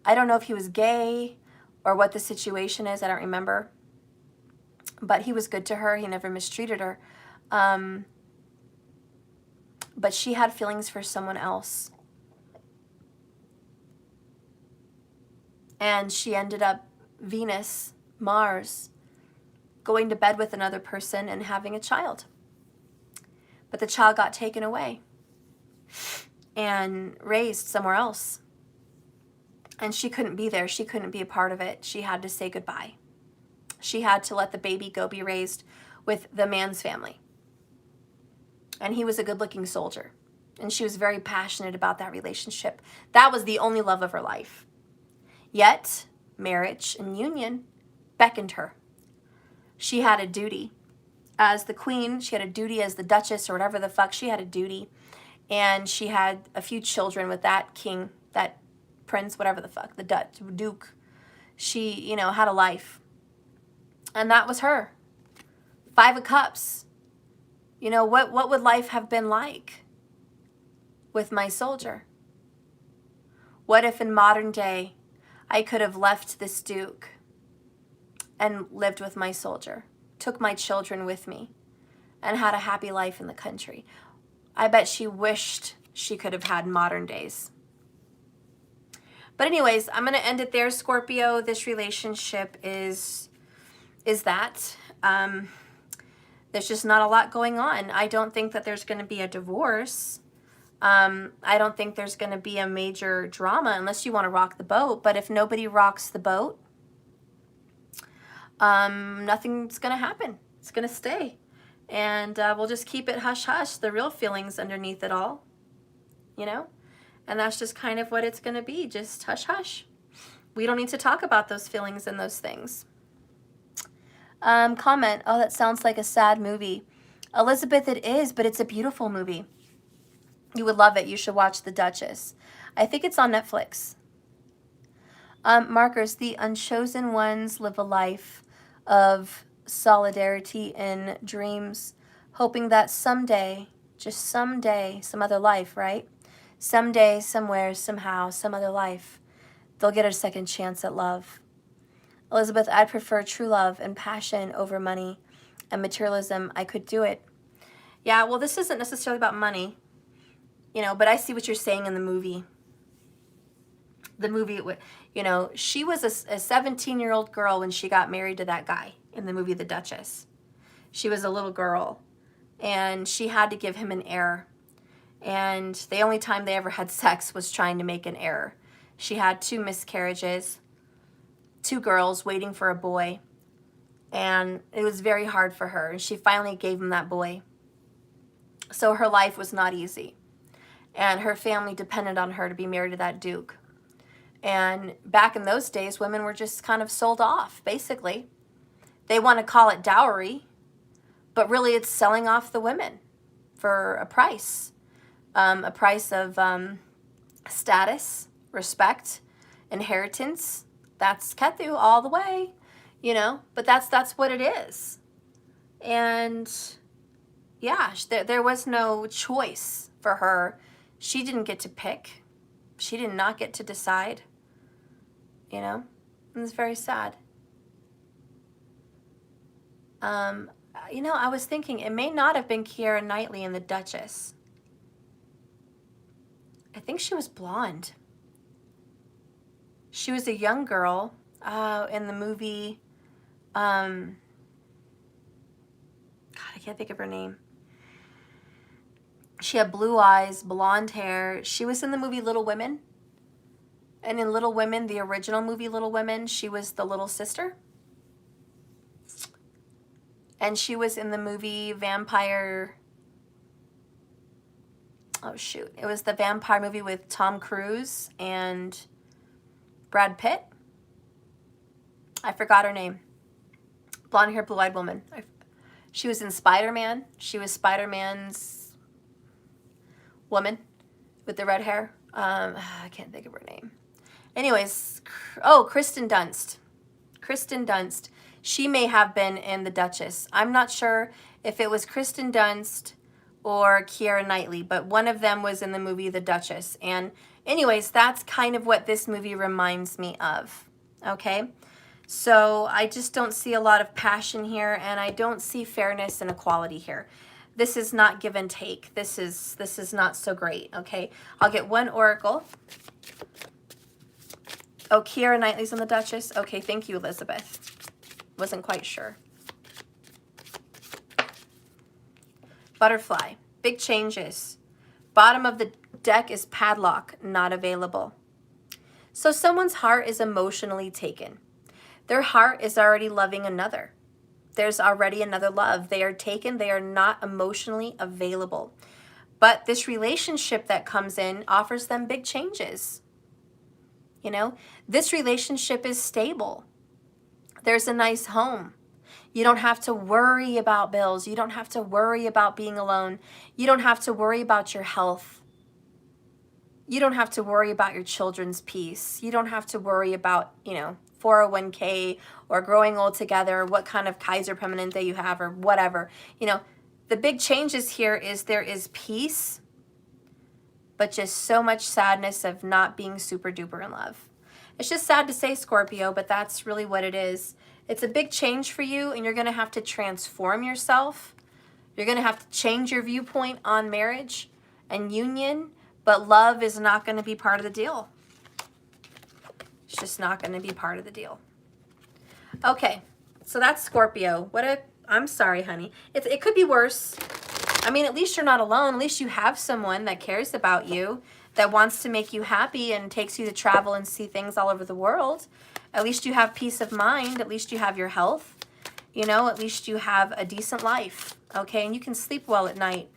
I don't know if he was gay or what the situation is. I don't remember. But he was good to her. He never mistreated her. But she had feelings for someone else. And she ended up, Venus, Mars, going to bed with another person and having a child. But the child got taken away and raised somewhere else. And she couldn't be there. She couldn't be a part of it. She had to say goodbye. She had to let the baby go be raised with the man's family. And he was a good-looking soldier. And she was very passionate about that relationship. That was the only love of her life. Yet, marriage and union beckoned her. She had a duty. As the queen, she had a duty as the duchess or whatever the fuck. She had a duty. And she had a few children with that king, that prince, whatever the fuck, the duke. She, you know, had a life. And that was her. 5 of Cups. You know, what would life have been like with my soldier? What if in modern day I could have left this duke and lived with my soldier, took my children with me, and had a happy life in the country? I bet she wished she could have had modern days. But anyways, I'm going to end it there, Scorpio. This relationship is that. There's just not a lot going on. I don't think that there's going to be a divorce. I don't think there's going to be a major drama unless you want to rock the boat. But if nobody rocks the boat, nothing's going to happen. It's going to stay. And we'll just keep it hush-hush, the real feelings underneath it all, you know? And that's just kind of what it's going to be, just hush-hush. We don't need to talk about those feelings and those things. Comment, oh, that sounds like a sad movie. Elizabeth, it is, but it's a beautiful movie. You would love it. You should watch The Duchess. I think it's on Netflix. Markers, the unchosen ones live a life of solidarity in dreams, hoping that someday, just someday, some other life, right? Someday, somewhere, somehow, some other life, they'll get a second chance at love. Elizabeth, I'd prefer true love and passion over money and materialism. I could do it. Yeah, well, this isn't necessarily about money, you know, but I see what you're saying in the movie. The movie, you know, she was a 17-year-old girl when she got married to that guy in the movie The Duchess. She was a little girl, and she had to give him an heir. And the only time they ever had sex was trying to make an heir. She had 2 miscarriages, 2 girls waiting for a boy, and it was very hard for her. And she finally gave him that boy. So her life was not easy. And her family depended on her to be married to that duke. And back in those days, women were just kind of sold off, basically. They want to call it dowry, but really it's selling off the women for a price of status, respect, inheritance. That's Ketu all the way, you know, but that's what it is. And yeah, there was no choice for her. She didn't get to pick. She did not get to decide, you know, and it's very sad. You know, I was thinking it may not have been Keira Knightley in The Duchess. I think she was blonde. She was a young girl in the movie, God, I can't think of her name. She had blue eyes, blonde hair. She was in the movie Little Women. And in Little Women, the original movie Little Women, she was the little sister. And she was in the movie Vampire... Oh, shoot. It was the vampire movie with Tom Cruise and Brad Pitt. I forgot her name. Blonde hair, blue-eyed woman. She was in Spider-Man. She was Spider-Man's woman with the red hair. I can't think of her name. Anyways, oh, Kristen Dunst. Kristen Dunst. She may have been in The Duchess. I'm not sure if it was Kristen Dunst or Keira Knightley, but one of them was in the movie The Duchess. And anyways, that's kind of what this movie reminds me of, okay? So I just don't see a lot of passion here, and I don't see fairness and equality here. This is not give and take. This is not so great, okay? I'll get one oracle. Oh, Keira Knightley's in The Duchess? Okay, thank you, Elizabeth. Wasn't quite sure. Butterfly. Big changes. Bottom of the deck is padlock, not available. So someone's heart is emotionally taken. Their heart is already loving another. There's already another love. They are taken. They are not emotionally available. But this relationship that comes in offers them big changes. You know, this relationship is stable. There's a nice home. You don't have to worry about bills. You don't have to worry about being alone. You don't have to worry about your health. You don't have to worry about your children's peace. You don't have to worry about, you know, 401k or growing old together, what kind of Kaiser Permanente you have or whatever. You know, the big changes here is there is peace, but just so much sadness of not being super duper in love. It's just sad to say, Scorpio, but that's really what it is. It's a big change for you, and you're going to have to transform yourself. You're going to have to change your viewpoint on marriage and union, but love is not going to be part of the deal. It's just not going to be part of the deal. Okay, so that's Scorpio. I'm sorry, honey. It could be worse. I mean, at least you're not alone. At least you have someone that cares about you, that wants to make you happy and takes you to travel and see things all over the world. At least you have peace of mind. At least you have your health. You know, at least you have a decent life, okay? And you can sleep well at night.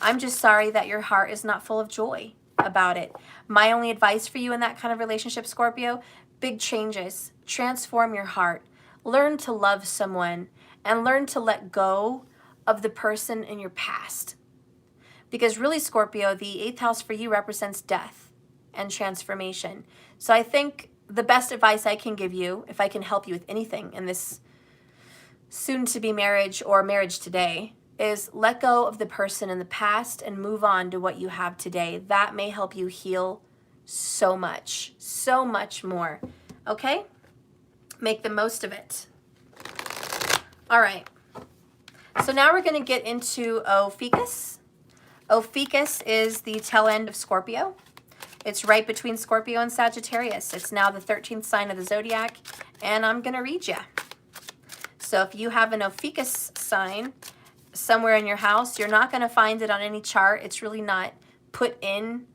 I'm just sorry that your heart is not full of joy about it. My only advice for you in that kind of relationship, Scorpio, big changes. Transform your heart. Learn to love someone and learn to let go of the person in your past. Because really, Scorpio, the 8th house for you represents death and transformation. So I think the best advice I can give you, if I can help you with anything in this soon-to-be marriage or marriage today, is let go of the person in the past and move on to what you have today. That may help you heal so much more. Okay? Make the most of it. All right. So now we're going to get into Ophiuchus. Ophiuchus is the tail end of Scorpio. It's right between Scorpio and Sagittarius. It's now the 13th sign of the zodiac, and I'm going to read you. So if you have an Ophiuchus sign somewhere in your house, you're not going to find it on any chart. It's really not put in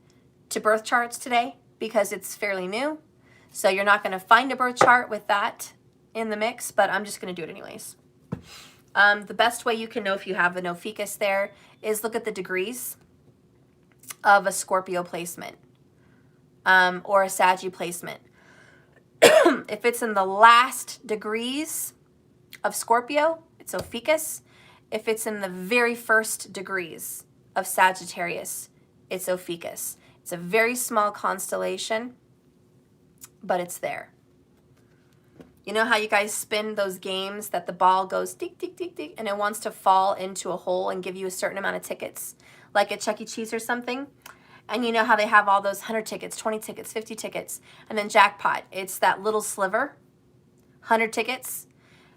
to birth charts today. because it's fairly new. So you're not going to find a birth chart with that in the mix, but I'm just going to do it anyways. The best way you can know if you have an Ophiuchus there is look at the degrees of a Scorpio placement or a Saggy placement. If it's in the last degrees of Scorpio, it's Ophiuchus. If it's in the very first degrees of Sagittarius, it's Ophiuchus. It's a very small constellation, but it's there. You know how you guys spin those games that the ball goes tick, tick, tick, tick, and it wants to fall into a hole and give you a certain amount of tickets, like at Chuck E. Cheese or something? And you know how they have all those 100 tickets, 20 tickets, 50 tickets, and then jackpot. It's that little sliver, 100 tickets.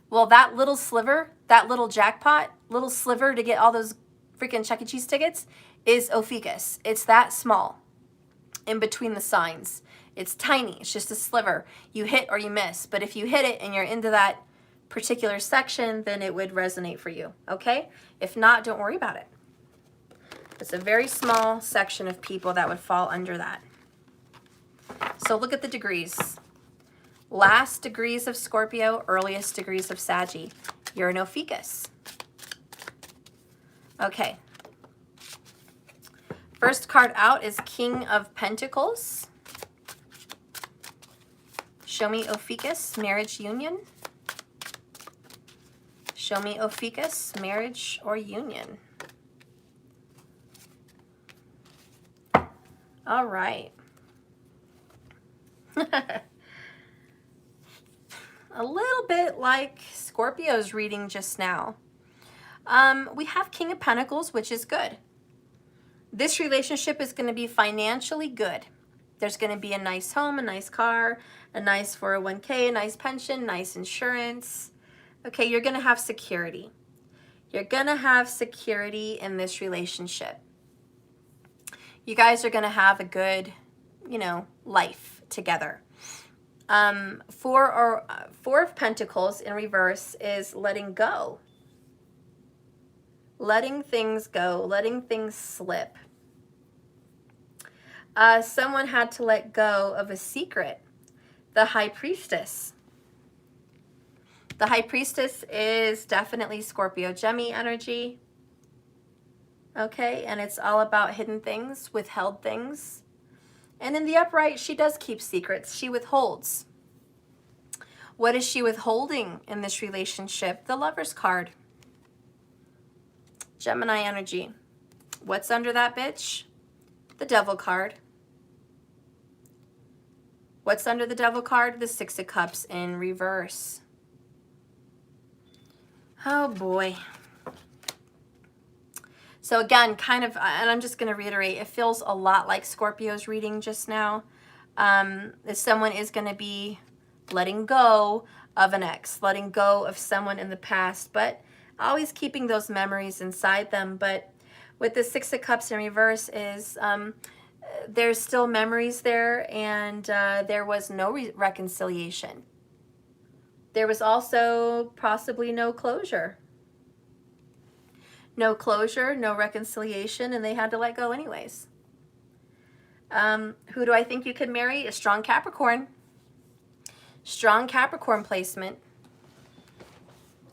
Well, that little sliver, that little jackpot, little sliver to get all those freaking Chuck E. Cheese tickets is Ophiuchus. It's that small in between the signs. It's tiny. It's just a sliver. You hit or you miss. But if you hit it and you're into that particular section, then it would resonate for you, okay? If not, don't worry about it. It's a very small section of people that would fall under that. So look at the degrees. Last degrees of Scorpio, earliest degrees of Saggy. You're an Ophiuchus. Okay. First card out is King of Pentacles. Show me Ophiuchus, marriage, union. Show me Ophiuchus, marriage or union. All right. A little bit like Scorpio's reading just now. We have King of Pentacles, which is good. This relationship is going to be financially good. There's going to be a nice home, a nice car, a nice 401k, a nice pension, nice insurance. Okay, you're going to have security. You're going to have security in this relationship. You guys are going to have a good, life together. Four of Pentacles in reverse is letting go. Letting things go, letting things slip. Someone had to let go of a secret. The High Priestess. The High Priestess is definitely Scorpio Gemini energy. Okay, and it's all about hidden things, withheld things. And in the upright, she does keep secrets. She withholds. What is she withholding in this relationship? The Lover's card. Gemini energy. What's under that bitch? The Devil card. What's under the Devil card? The Six of Cups in reverse. Oh boy. So again, kind of, and I'm just going to reiterate, it feels a lot like Scorpio's reading just now. Someone is going to be letting go of an ex, letting go of someone in the past, but always keeping those memories inside them. But with the Six of Cups in reverse is there's still memories there, and there was no reconciliation. There was also possibly no closure. No closure, no reconciliation, and they had to let go anyways. Who do I think you could marry? A strong Capricorn. Strong Capricorn placement.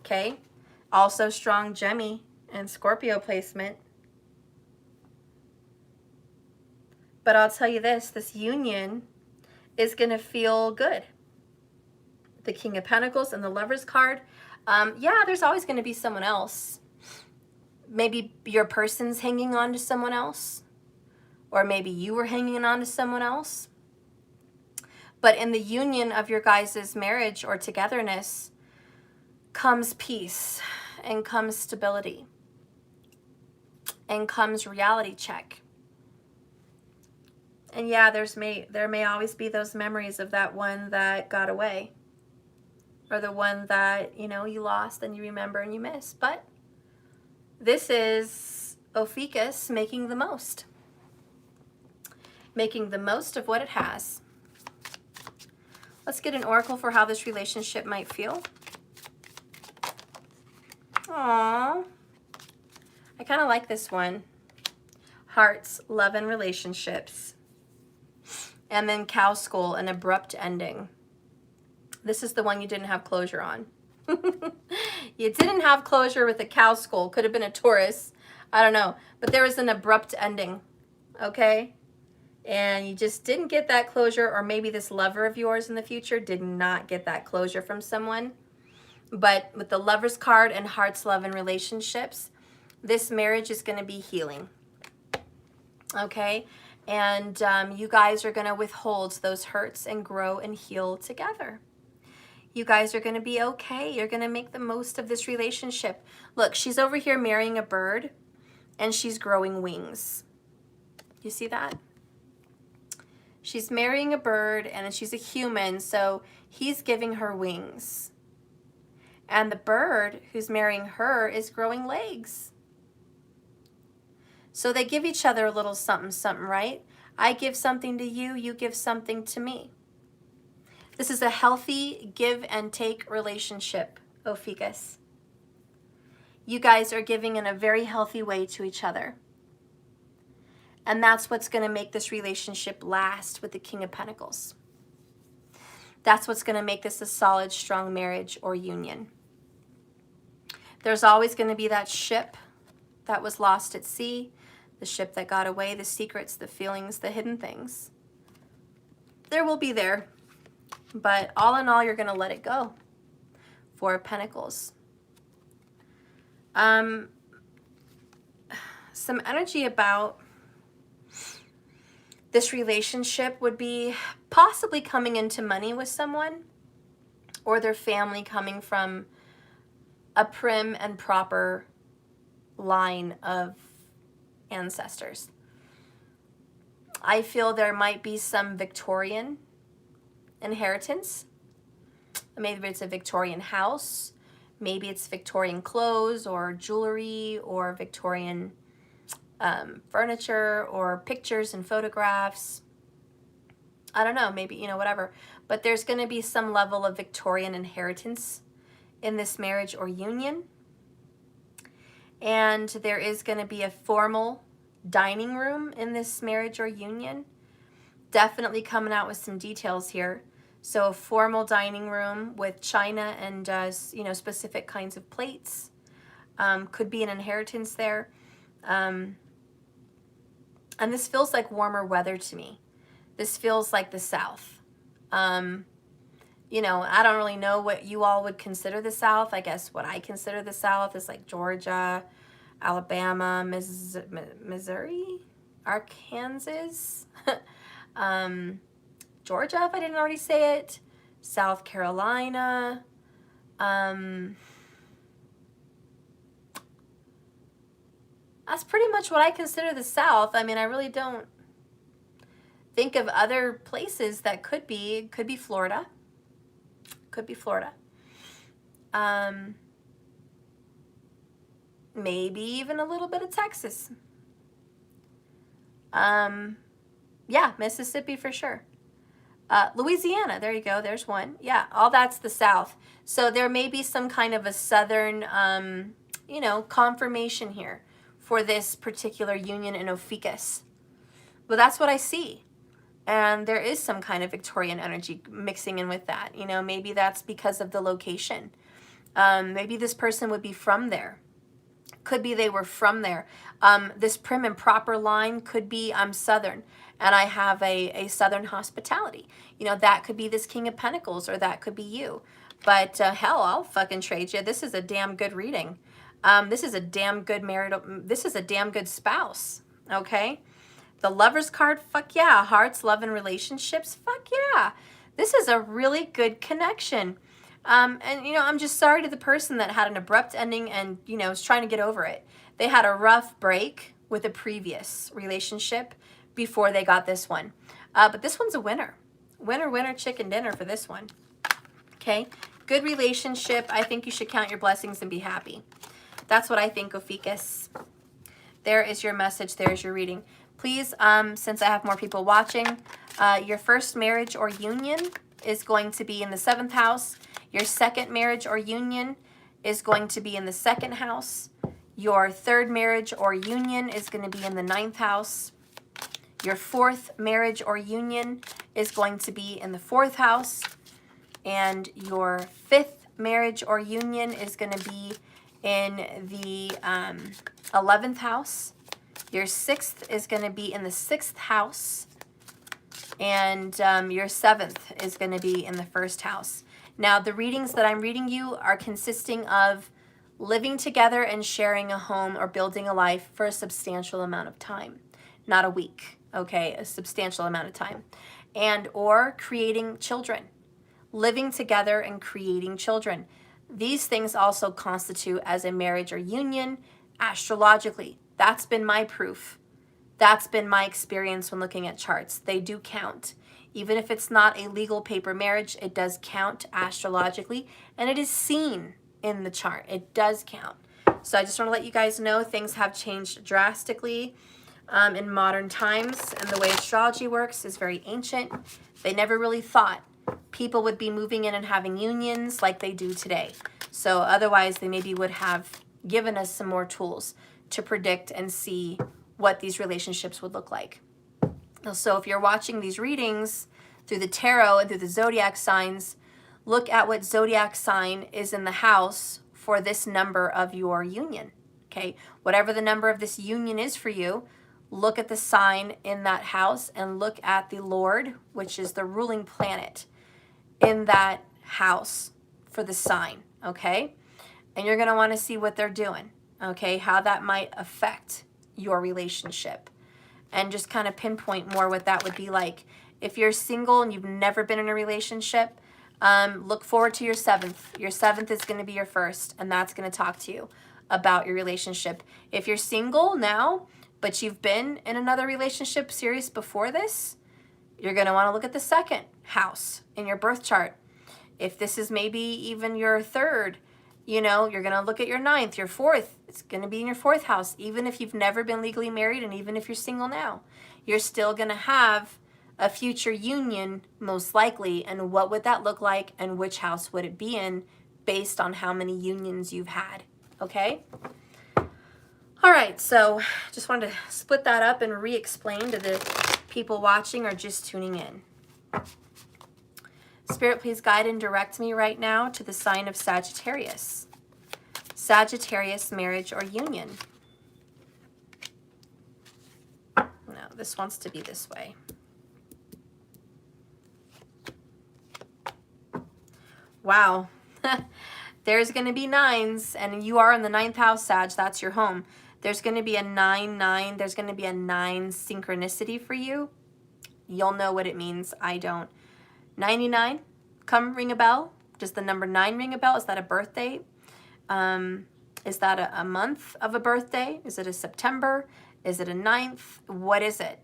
Okay. Also strong Gemini and Scorpio placement. But I'll tell you this union is going to feel good. The King of Pentacles and the Lover's card. Yeah, there's always going to be someone else. Maybe your person's hanging on to someone else. Or maybe you were hanging on to someone else. But in the union of your guys' marriage or togetherness comes peace and comes stability and comes reality check. And yeah, there may always be those memories of that one that got away, or the one that, you lost and you remember and you miss. But this is Ophiuchus making the most. Making the most of what it has. Let's get an oracle for how this relationship might feel. Aww. I kind of like this one. Hearts, love, and relationships. And then cow skull, an abrupt ending. This is the one you didn't have closure on. You didn't have closure with a cow skull. Could have been a Taurus. I don't know. But there was an abrupt ending. Okay? And you just didn't get that closure, or maybe this lover of yours in the future did not get that closure from someone. But with the Lover's card and hearts, love, and relationships, this marriage is going to be healing. Okay? And you guys are going to withhold those hurts and grow and heal together. You guys are going to be okay. You're going to make the most of this relationship. Look, she's over here marrying a bird, and she's growing wings. You see that? She's marrying a bird, and she's a human, so he's giving her wings. And the bird who's marrying her is growing legs. So they give each other a little something, something, right? I give something to you, you give something to me. This is a healthy give and take relationship, Ophiuchus. You guys are giving in a very healthy way to each other. And that's what's going to make this relationship last with the King of Pentacles. That's what's going to make this a solid, strong marriage or union. There's always going to be that ship that was lost at sea, the ship that got away, the secrets, the feelings, the hidden things. There will be there. But all in all, you're going to let it go. Four of Pentacles. Some energy about this relationship would be possibly coming into money with someone, or their family coming from a prim and proper line of ancestors. I feel there might be some Victorian inheritance. Maybe it's a Victorian house. Maybe it's Victorian clothes or jewelry or Victorian furniture or pictures and photographs. I don't know, maybe, whatever. But there's going to be some level of Victorian inheritance in this marriage or union. And there is going to be a formal dining room in this marriage or union. Definitely coming out with some details here. So a formal dining room with china and, specific kinds of plates. Could be an inheritance there. And this feels like warmer weather to me. This feels like the South. I don't really know what you all would consider the South. I guess what I consider the South is like Georgia, Alabama, Missouri, Arkansas, Georgia, if I didn't already say it, South Carolina, that's pretty much what I consider the South. I mean, I really don't think of other places that could be Florida. Could be Florida. Maybe even a little bit of Texas. Yeah, Mississippi for sure. Louisiana, there you go, there's one. Yeah, all that's the South. So there may be some kind of a Southern, confirmation here for this particular union in Ophiuchus. But that's what I see. And there is some kind of Victorian energy mixing in with that. Maybe that's because of the location. Maybe this person would be from there. Could be they were from there. This prim and proper line could be I'm Southern, and I have a Southern hospitality. That could be this King of Pentacles, or that could be you. But hell, I'll fucking trade you. This is a damn good reading. This is a damn good this is a damn good spouse, okay? The Lover's card, fuck yeah. Hearts, love, and relationships, fuck yeah. This is a really good connection. And, I'm just sorry to the person that had an abrupt ending and, is trying to get over it. They had a rough break with a previous relationship before they got this one. But this one's a winner. Winner, winner, chicken dinner for this one. Okay? Good relationship. I think you should count your blessings and be happy. That's what I think, Ophiuchus. There is your message. There is your reading. Please, since I have more people watching, your first marriage or union is going to be in the 7th house. Your second marriage or union is going to be in the 2nd house. Your third marriage or union is going to be in the 9th house. Your fourth marriage or union is going to be in the 4th house, and your 5th marriage or union is going to be in the 11th house. Your 6th is going to be in the 6th house, and your 7th is going to be in the 1st house. Now, the readings that I'm reading you are consisting of living together and sharing a home or building a life for a substantial amount of time, not a week, okay, a substantial amount of time, and or creating children, living together and creating children. These things also constitute as a marriage or union astrologically. That's been my proof. That's been my experience when looking at charts. They do count. Even if it's not a legal paper marriage, it does count astrologically, and it is seen in the chart. It does count. So I just want to let you guys know things have changed drastically in modern times, and the way astrology works is very ancient. They never really thought people would be moving in and having unions like they do today. So otherwise, they maybe would have given us some more tools to predict and see what these relationships would look like. So if you're watching these readings through the tarot and through the zodiac signs, look at what zodiac sign is in the house for this number of your union, okay? Whatever the number of this union is for you, look at the sign in that house and look at the Lord, which is the ruling planet, in that house for the sign, okay? And you're going to want to see what they're doing, okay? How that might affect your relationship, and just kind of pinpoint more what that would be like. If you're single and you've never been in a relationship, look forward to your 7th. Your 7th is going to be your 1st, and that's going to talk to you about your relationship. If you're single now, but you've been in another relationship series before this, you're going to want to look at the 2nd house in your birth chart. If this is maybe even your 3rd, you know, you're going to look at your 9th, your 4th. It's going to be in your 4th house. Even if you've never been legally married, and even if you're single now, you're still going to have a future union, most likely. And what would that look like, and which house would it be in, based on how many unions you've had, okay? All right, so just wanted to split that up and re-explain to the people watching or just tuning in. Spirit, please guide and direct me right now to the sign of Sagittarius. Sagittarius, marriage or union. No, this wants to be this way. Wow. There's going to be 9s, and you are in the 9th house, Sag. That's your home. There's going to be a 9-9. There's going to be a 9 synchronicity for you. You'll know what it means. I don't. 99, come ring a bell. Does the number 9 ring a bell? Is that a birthday? Is that a month of a birthday? Is it a September? Is it a 9th? What is it?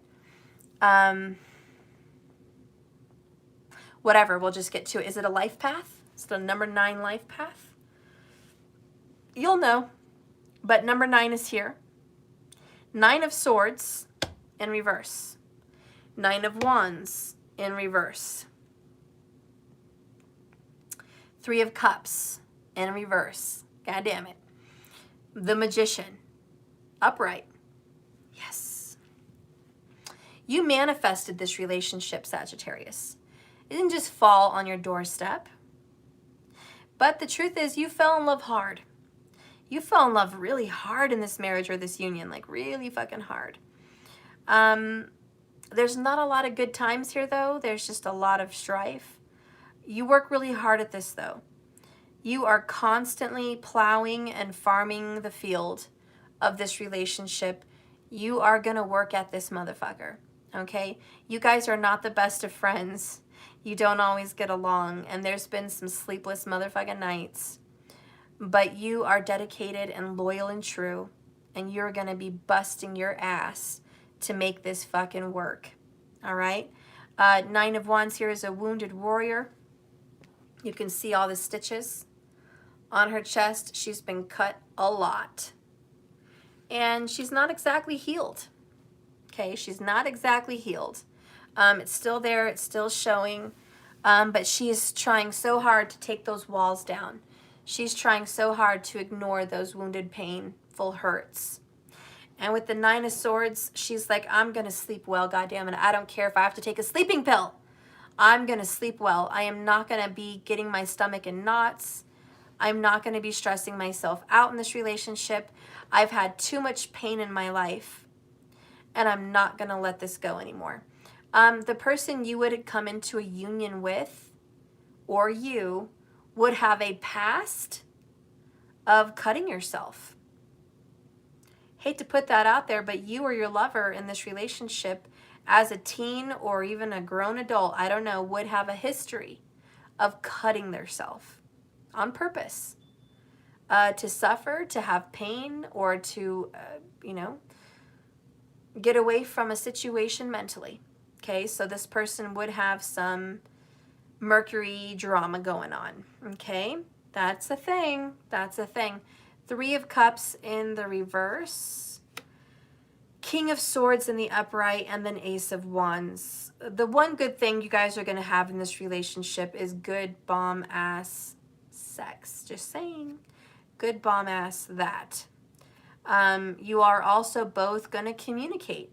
Whatever, we'll just get to it. Is it a life path? Is it a number 9 life path? You'll know, but number 9 is here. 9 of Swords in reverse. 9 of Wands in reverse. 3 of Cups in reverse. God damn it. The Magician, upright. Yes. You manifested this relationship, Sagittarius. It didn't just fall on your doorstep. But the truth is, you fell in love hard. You fell in love really hard in this marriage or this union, like really fucking hard. There's not a lot of good times here, though. There's just a lot of strife. You work really hard at this, though. You are constantly plowing and farming the field of this relationship. You are going to work at this motherfucker, okay? You guys are not the best of friends. You don't always get along, and there's been some sleepless motherfucking nights. But you are dedicated and loyal and true, and you're going to be busting your ass to make this fucking work, all right? 9 of Wands here is a wounded warrior. You can see all the stitches on her chest. She's been cut a lot. And she's not exactly healed. Okay, she's not exactly healed. It's still there, it's still showing. But she is trying so hard to take those walls down. She's trying so hard to ignore those wounded, painful hurts. And with the 9 of Swords, she's like, I'm going to sleep well, goddammit. I don't care if I have to take a sleeping pill. I'm going to sleep well. I am not going to be getting my stomach in knots. I'm not going to be stressing myself out in this relationship. I've had too much pain in my life, and I'm not going to let this go anymore. The person you would come into a union with, or you, would have a past of cutting yourself. Hate to put that out there, but you or your lover in this relationship, as a teen or even a grown adult, I don't know, would have a history of cutting themselves on purpose, to suffer, to have pain, or to, get away from a situation mentally. Okay, so this person would have some Mercury drama going on. Okay, that's a thing. That's a thing. 3 of Cups in the reverse, King of Swords in the upright, and then Ace of Wands. The one good thing you guys are going to have in this relationship is good bomb-ass sex. Just saying. Good bomb-ass that. You are also both going to communicate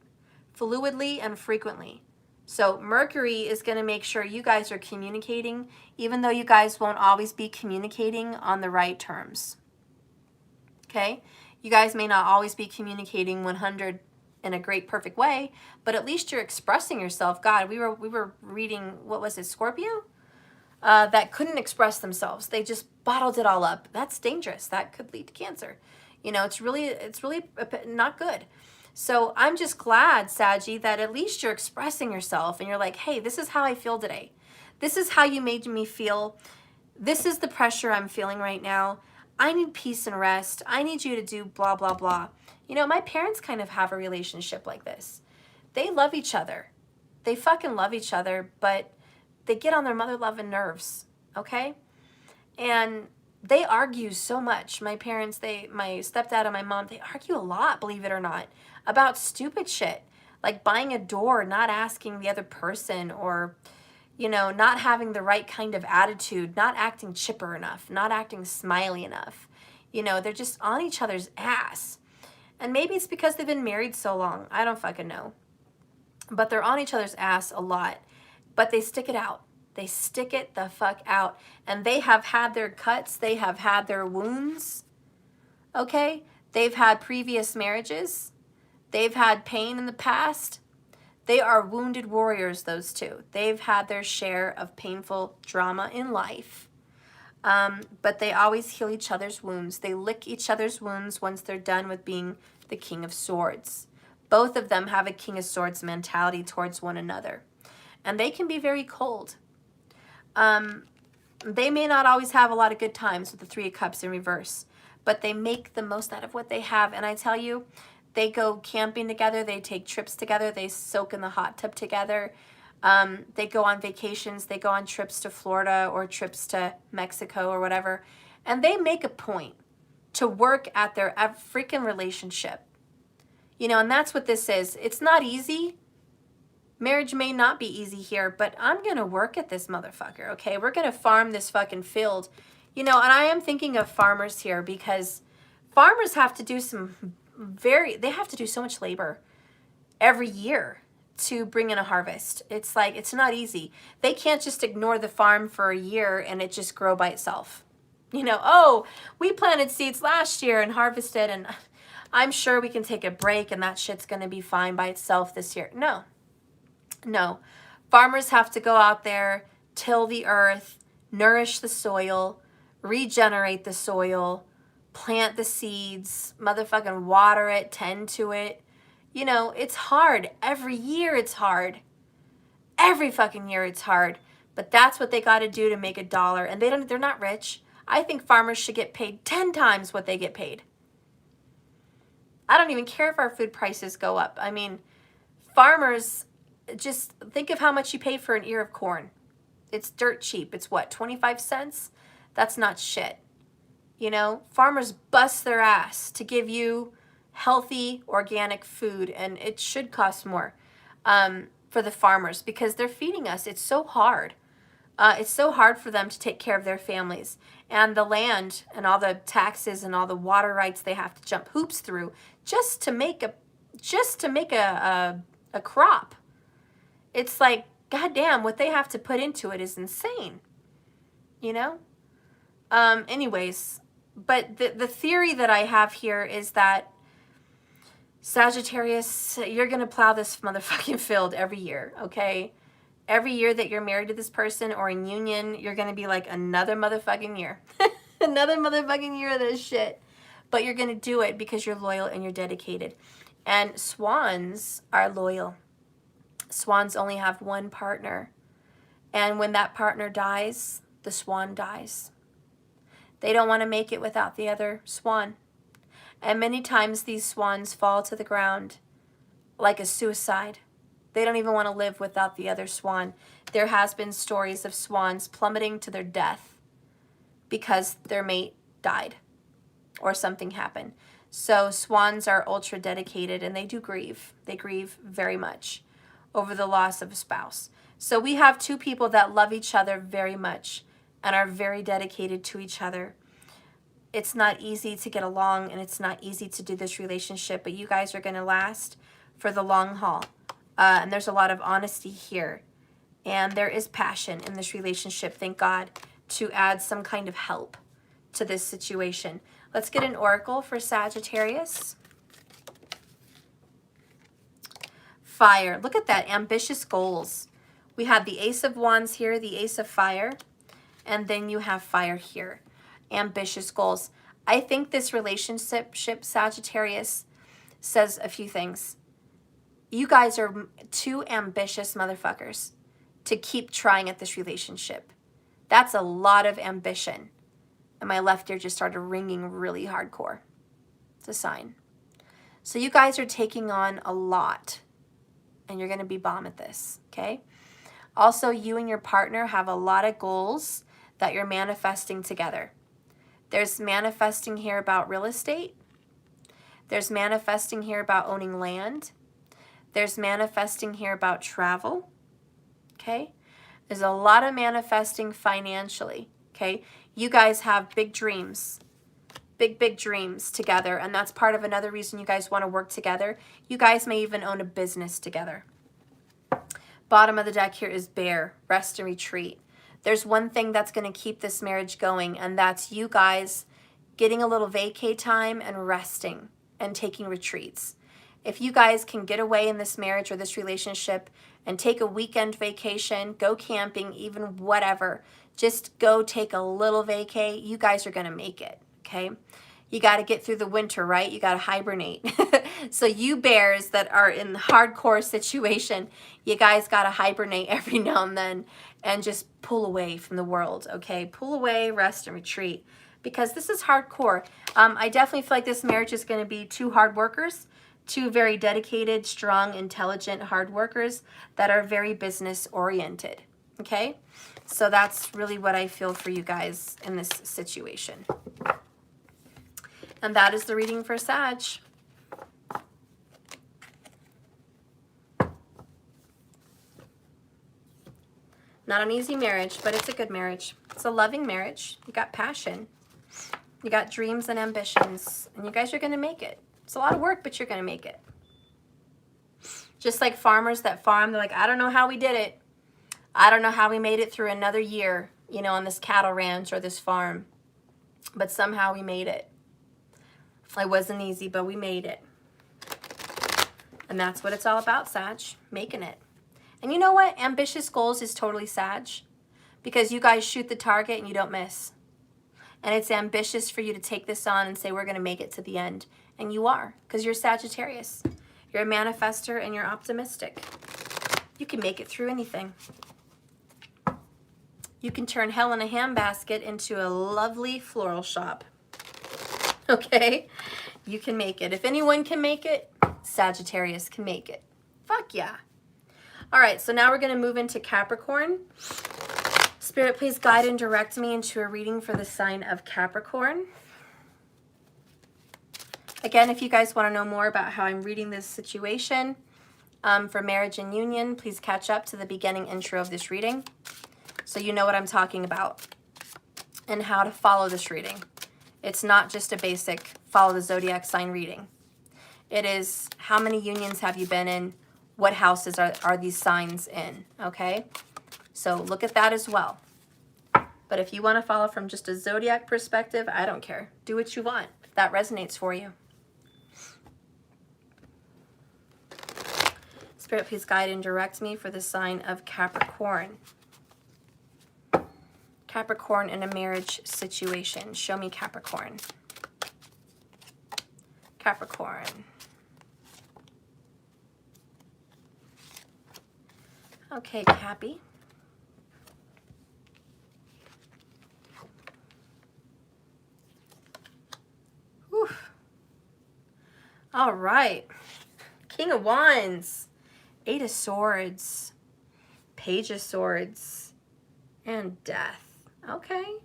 fluidly and frequently. So Mercury is going to make sure you guys are communicating, even though you guys won't always be communicating on the right terms. Okay? You guys may not always be communicating 100 in a great, perfect way, but at least you're expressing yourself. God, we were reading, what was it, Scorpio? That couldn't express themselves. They just bottled it all up. That's dangerous. That could lead to cancer. It's really not good. So I'm just glad, Saggy, that at least you're expressing yourself and you're like, hey, this is how I feel today. This is how you made me feel. This is the pressure I'm feeling right now. I need peace and rest. I need you to do blah, blah, blah. My parents kind of have a relationship like this. They love each other. They fucking love each other, but they get on their mother-loving nerves, okay? And they argue so much. My parents, my stepdad and my mom, they argue a lot, believe it or not, about stupid shit. Like buying a door, not asking the other person, or, not having the right kind of attitude, not acting chipper enough, not acting smiley enough. They're just on each other's ass. And maybe it's because they've been married so long. I don't fucking know. But they're on each other's ass a lot. But they stick it out. They stick it the fuck out. And they have had their cuts. They have had their wounds. Okay? They've had previous marriages. They've had pain in the past. They are wounded warriors, those two. They've had their share of painful drama in life. But they always heal each other's wounds. They lick each other's wounds once they're done with being the King of Swords. Both of them have a King of Swords mentality towards one another. And they can be very cold. They may not always have a lot of good times with the 3 of Cups in reverse, but they make the most out of what they have. And I tell you, they go camping together, they take trips together, they soak in the hot tub together, they go on vacations, they go on trips to Florida or trips to Mexico or whatever, and they make a point to work at their freaking relationship. And that's what this is. It's not easy. Marriage may not be easy here, but I'm going to work at this motherfucker, okay? We're going to farm this fucking field. And I am thinking of farmers here because farmers have to do they have to do so much labor every year to bring in a harvest. It's like, it's not easy. They can't just ignore the farm for a year and it just grow by itself. Oh, we planted seeds last year and harvested, and I'm sure we can take a break and that shit's going to be fine by itself this year. No. Farmers have to go out there, till the earth, nourish the soil, regenerate the soil, plant the seeds, motherfucking water it, tend to it. It's hard. Every year it's hard. Every fucking year it's hard. But that's what they got to do to make $1. And they're not rich. I think farmers should get paid 10 times what they get paid. I don't even care if our food prices go up. I mean, farmers, just think of how much you pay for an ear of corn. It's dirt cheap. It's what, 25 cents? That's not shit. Farmers bust their ass to give you healthy, organic food, and it should cost more for the farmers because they're feeding us. It's so hard. It's so hard for them to take care of their families, and the land and all the taxes and all the water rights they have to jump hoops through just to make a crop. It's like goddamn, what they have to put into it is insane, you know? Anyways, but the theory that I have here is that Sagittarius, you're going to plow this motherfucking field every year, okay? Every year that you're married to this person or in union, you're going to be like, another motherfucking year. Another motherfucking year of this shit. But you're going to do it because you're loyal and you're dedicated. And swans are loyal. Swans only have one partner. And when that partner dies, the swan dies. They don't want to make it without the other swan. And many times these swans fall to the ground like a suicide. They don't even want to live without the other swan. There has been stories of swans plummeting to their death because their mate died or something happened. So swans are ultra dedicated and they do grieve. They grieve very much over the loss of a spouse. So we have two people that love each other very much and are very dedicated to each other. It's not easy to get along and it's not easy to do this relationship, but you guys are going to last for the long haul. And there's a lot of honesty here. And there is passion in this relationship, thank God, to add some kind of help to this situation. Let's get an oracle for Sagittarius. Fire. Look at that. Ambitious goals. We have the Ace of Wands here, the Ace of Fire, and then you have fire here. Ambitious goals. I think this relationship, Sagittarius, says a few things. You guys are two ambitious motherfuckers to keep trying at this relationship. That's a lot of ambition. And my left ear just started ringing really hardcore. It's a sign. So you guys are taking on a lot. And you're going to be bomb at this, okay? Also, you and your partner have a lot of goals that you're manifesting together. There's manifesting here about real estate. There's manifesting here about owning land. There's manifesting here about travel, okay? There's a lot of manifesting financially, okay? You guys have big dreams, big dreams together, and that's part of another reason you guys want to work together. You guys may even own a business together. Bottom of the deck here is bear, rest and retreat. There's one thing that's going to keep this marriage going, and that's you guys getting a little vacay time and resting and taking retreats. If you guys can get away in this marriage or this relationship and take a weekend vacation, go camping, even whatever, just go take a little vacay, you guys are going to make it, okay? You got to get through the winter, right? You got to hibernate. So you bears that are in the hardcore situation, you guys got to hibernate every now and then and just pull away from the world, okay? Pull away, rest, and retreat, because this is hardcore. I definitely feel like this marriage is going to be two hard workers, two very dedicated, strong, intelligent, hard workers that are very business oriented, okay? So that's really what I feel for you guys in this situation. And that is the reading for Sag. Not an easy marriage, but it's a good marriage. It's a loving marriage. You got passion. You got dreams and ambitions. And you guys are going to make it. It's a lot of work, but you're going to make it. Just like farmers that farm, they're like, I don't know how we did it. I don't know how we made it through another year, you know, on this cattle ranch or this farm. But somehow we made it. It wasn't easy, but we made it. And that's what it's all about, Sag. Making it. And you know what? Ambitious goals is totally Sag. Because you guys shoot the target and you don't miss. And it's ambitious for you to take this on and say, we're going to make it to the end. And you are, because you're Sagittarius. You're a manifester and you're optimistic. You can make it through anything. You can turn hell in a handbasket into a lovely floral shop. Okay? You can make it. If anyone can make it, Sagittarius can make it. Fuck yeah. All right, so now we're going to move into Capricorn. Spirit, please guide and direct me into a reading for the sign of Capricorn. Again, if you guys want to know more about how I'm reading this situation for marriage and union, please catch up to the beginning intro of this reading so you know what I'm talking about and how to follow this reading. It's not just a basic follow the zodiac sign reading. It is how many unions have you been in? what houses are these signs in, okay? So look at that as well. But if you want to follow from just a zodiac perspective, I don't care. Do what you want if that resonates for you. Spirit, please guide and direct me for the sign of Capricorn. Capricorn in a marriage situation. Show me Capricorn. Capricorn. Okay, Cappy. Whew. All right. King of Wands. 8 of Swords. Page of Swords. And Death. Okay.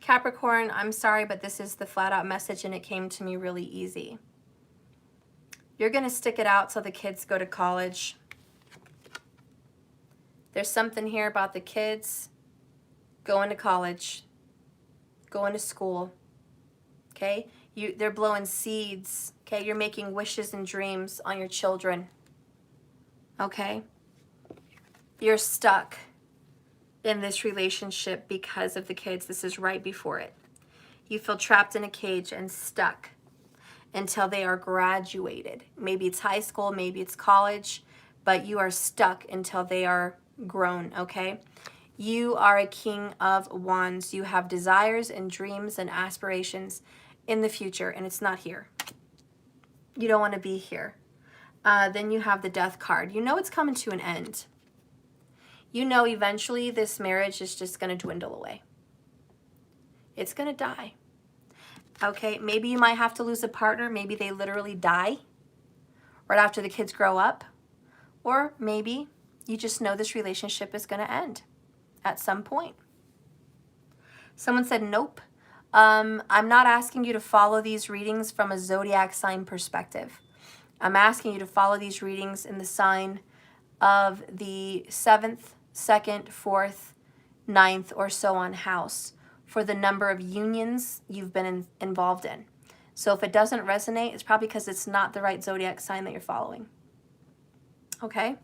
Capricorn, I'm sorry, but this is the flat out message and it came to me really easy. You're going to stick it out till the kids go to college. There's something here about the kids going to college, going to school, okay? They're blowing seeds, okay? You're making wishes and dreams on your children, okay? You're stuck in this relationship because of the kids. This is right before it. You feel trapped in a cage and stuck until they are graduated. Maybe it's high school, maybe it's college, but you are stuck until they are grown, okay? You are a King of Wands. You have desires and dreams and aspirations in the future, and it's not here. You don't want to be here. Then you have the Death card. You know it's coming to an end. You know eventually this marriage is just going to dwindle away. It's going to die. Okay, maybe you might have to lose a partner. Maybe they literally die right after the kids grow up. Or maybe you just know this relationship is going to end at some point. Someone said, nope. I'm not asking you to follow these readings from a zodiac sign perspective. I'm asking you to follow these readings in the sign of the 7th, 2nd, 4th, 9th, or so on house for the number of unions you've been involved in. So if it doesn't resonate, it's probably because it's not the right zodiac sign that you're following. Okay?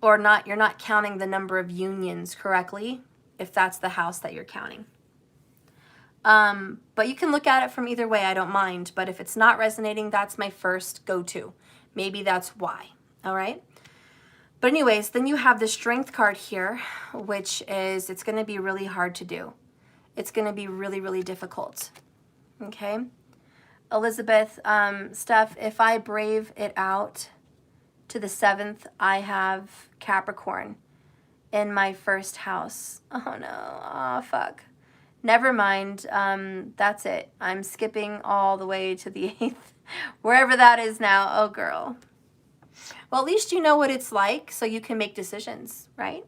Or you're not counting the number of unions correctly if that's the house that you're counting. But you can look at it from either way, I don't mind. But if it's not resonating, that's my first go-to. Maybe that's why. All right? But anyways, then you have the Strength card here, which is, it's going to be really hard to do. It's going to be really, really difficult. Okay? Elizabeth, Steph, if I brave it out to the 7th, I have Capricorn in my first house. Oh no, oh fuck. Never mind, that's it. I'm skipping all the way to the 8th, wherever that is now. Oh girl. Well, at least you know what it's like, so you can make decisions, right?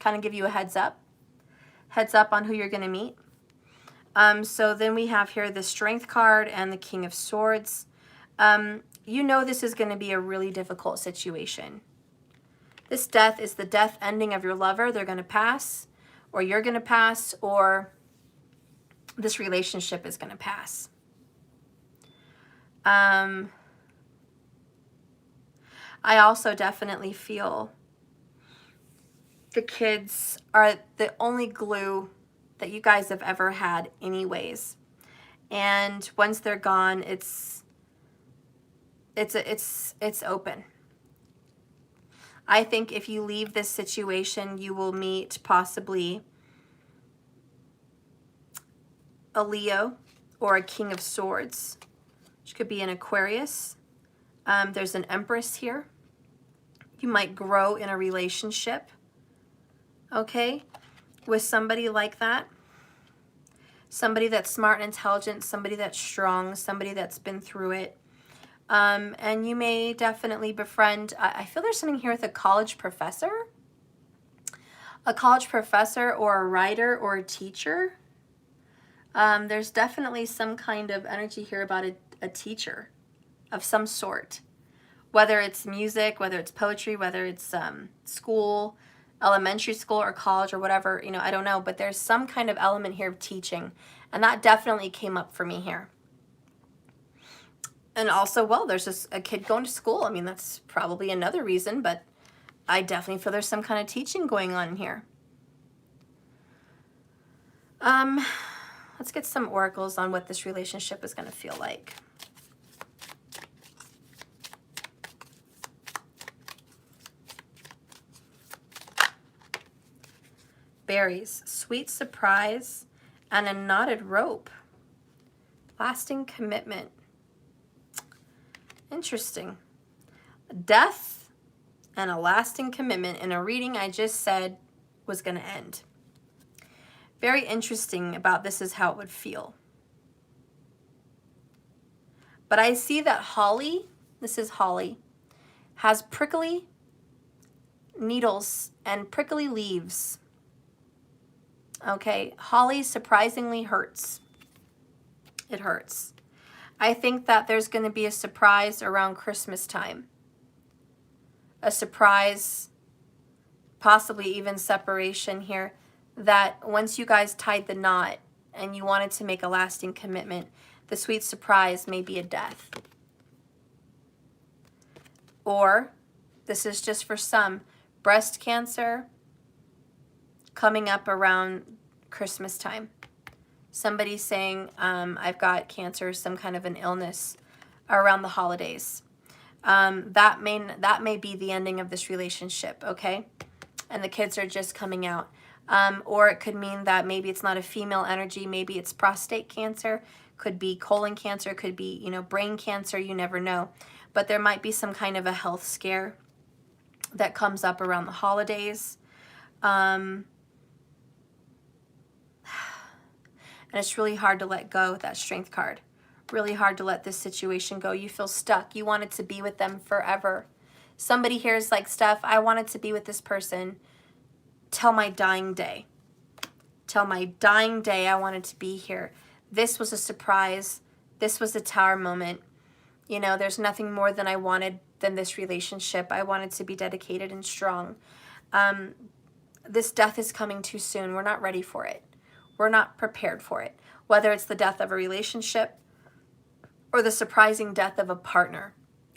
Kind of give you a heads up on who you're going to meet. So then we have here the Strength card and the King of Swords. You know this is going to be a really difficult situation. This Death is the death ending of your lover. They're going to pass, or you're going to pass, or this relationship is going to pass. I also definitely feel the kids are the only glue that you guys have ever had anyways. And once they're gone, it's open. I think if you leave this situation, you will meet possibly a Leo or a King of Swords, which could be an Aquarius. There's an Empress here. You might grow in a relationship, okay, with somebody like that. Somebody that's smart and intelligent, somebody that's strong, somebody that's been through it. And you may definitely befriend, I feel there's something here with a college professor. A college professor or a writer or a teacher. There's definitely some kind of energy here about a teacher of some sort. Whether it's music, whether it's poetry, whether it's school, elementary school or college or whatever, you know, I don't know, but there's some kind of element here of teaching, and that definitely came up for me here. And also, well, there's just a kid going to school. I mean, that's probably another reason, but I definitely feel there's some kind of teaching going on here. Let's get some oracles on what this relationship is going to feel like. Berries, sweet surprise, and a knotted rope. Lasting commitment. Interesting. Death and a lasting commitment in a reading I just said was going to end. Very interesting about this is how it would feel. But I see that holly, this is holly, has prickly needles and prickly leaves. Okay, holly surprisingly hurts. It hurts. I think that there's going to be a surprise around Christmas time. A surprise, possibly even separation here, that once you guys tied the knot and you wanted to make a lasting commitment, the sweet surprise may be a death. Or, this is just for some, breast cancer coming up around Christmas time. Somebody saying, I've got cancer, some kind of an illness around the holidays. That may be the ending of this relationship, okay? And the kids are just coming out. Or it could mean that maybe it's not a female energy, maybe it's prostate cancer, could be colon cancer, could be, you know, brain cancer, you never know. But there might be some kind of a health scare that comes up around the holidays. And it's really hard to let go, that Strength card. Really hard to let this situation go. You feel stuck. You wanted to be with them forever. Somebody here is like, Steph, I wanted to be with this person till my dying day. Till my dying day, I wanted to be here. This was a surprise. This was a tower moment. You know, there's nothing more than I wanted than this relationship. I wanted to be dedicated and strong. This death is coming too soon. We're not ready for it. We're not prepared for it. Whether it's the death of a relationship or the surprising death of a partner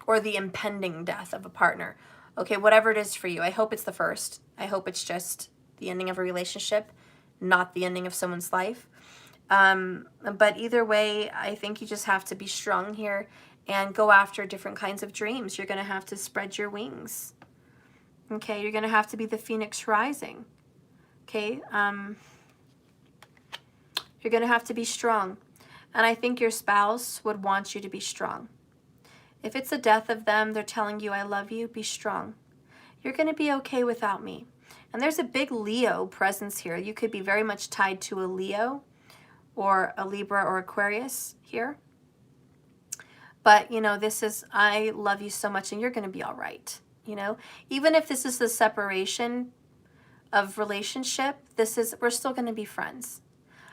or the impending death of a partner. Okay, whatever it is for you. I hope it's the first. I hope it's just the ending of a relationship, not the ending of someone's life. But either way, I think you just have to be strong here and go after different kinds of dreams. You're going to have to spread your wings. Okay, you're going to have to be the phoenix rising. Okay, you're going to have to be strong. And I think your spouse would want you to be strong. If it's the death of them, they're telling you, I love you, be strong. You're going to be okay without me. And there's a big Leo presence here. You could be very much tied to a Leo or a Libra or Aquarius here. But, you know, this is, I love you so much and you're going to be all right. You know, even if this is the separation of relationship, we're still going to be friends.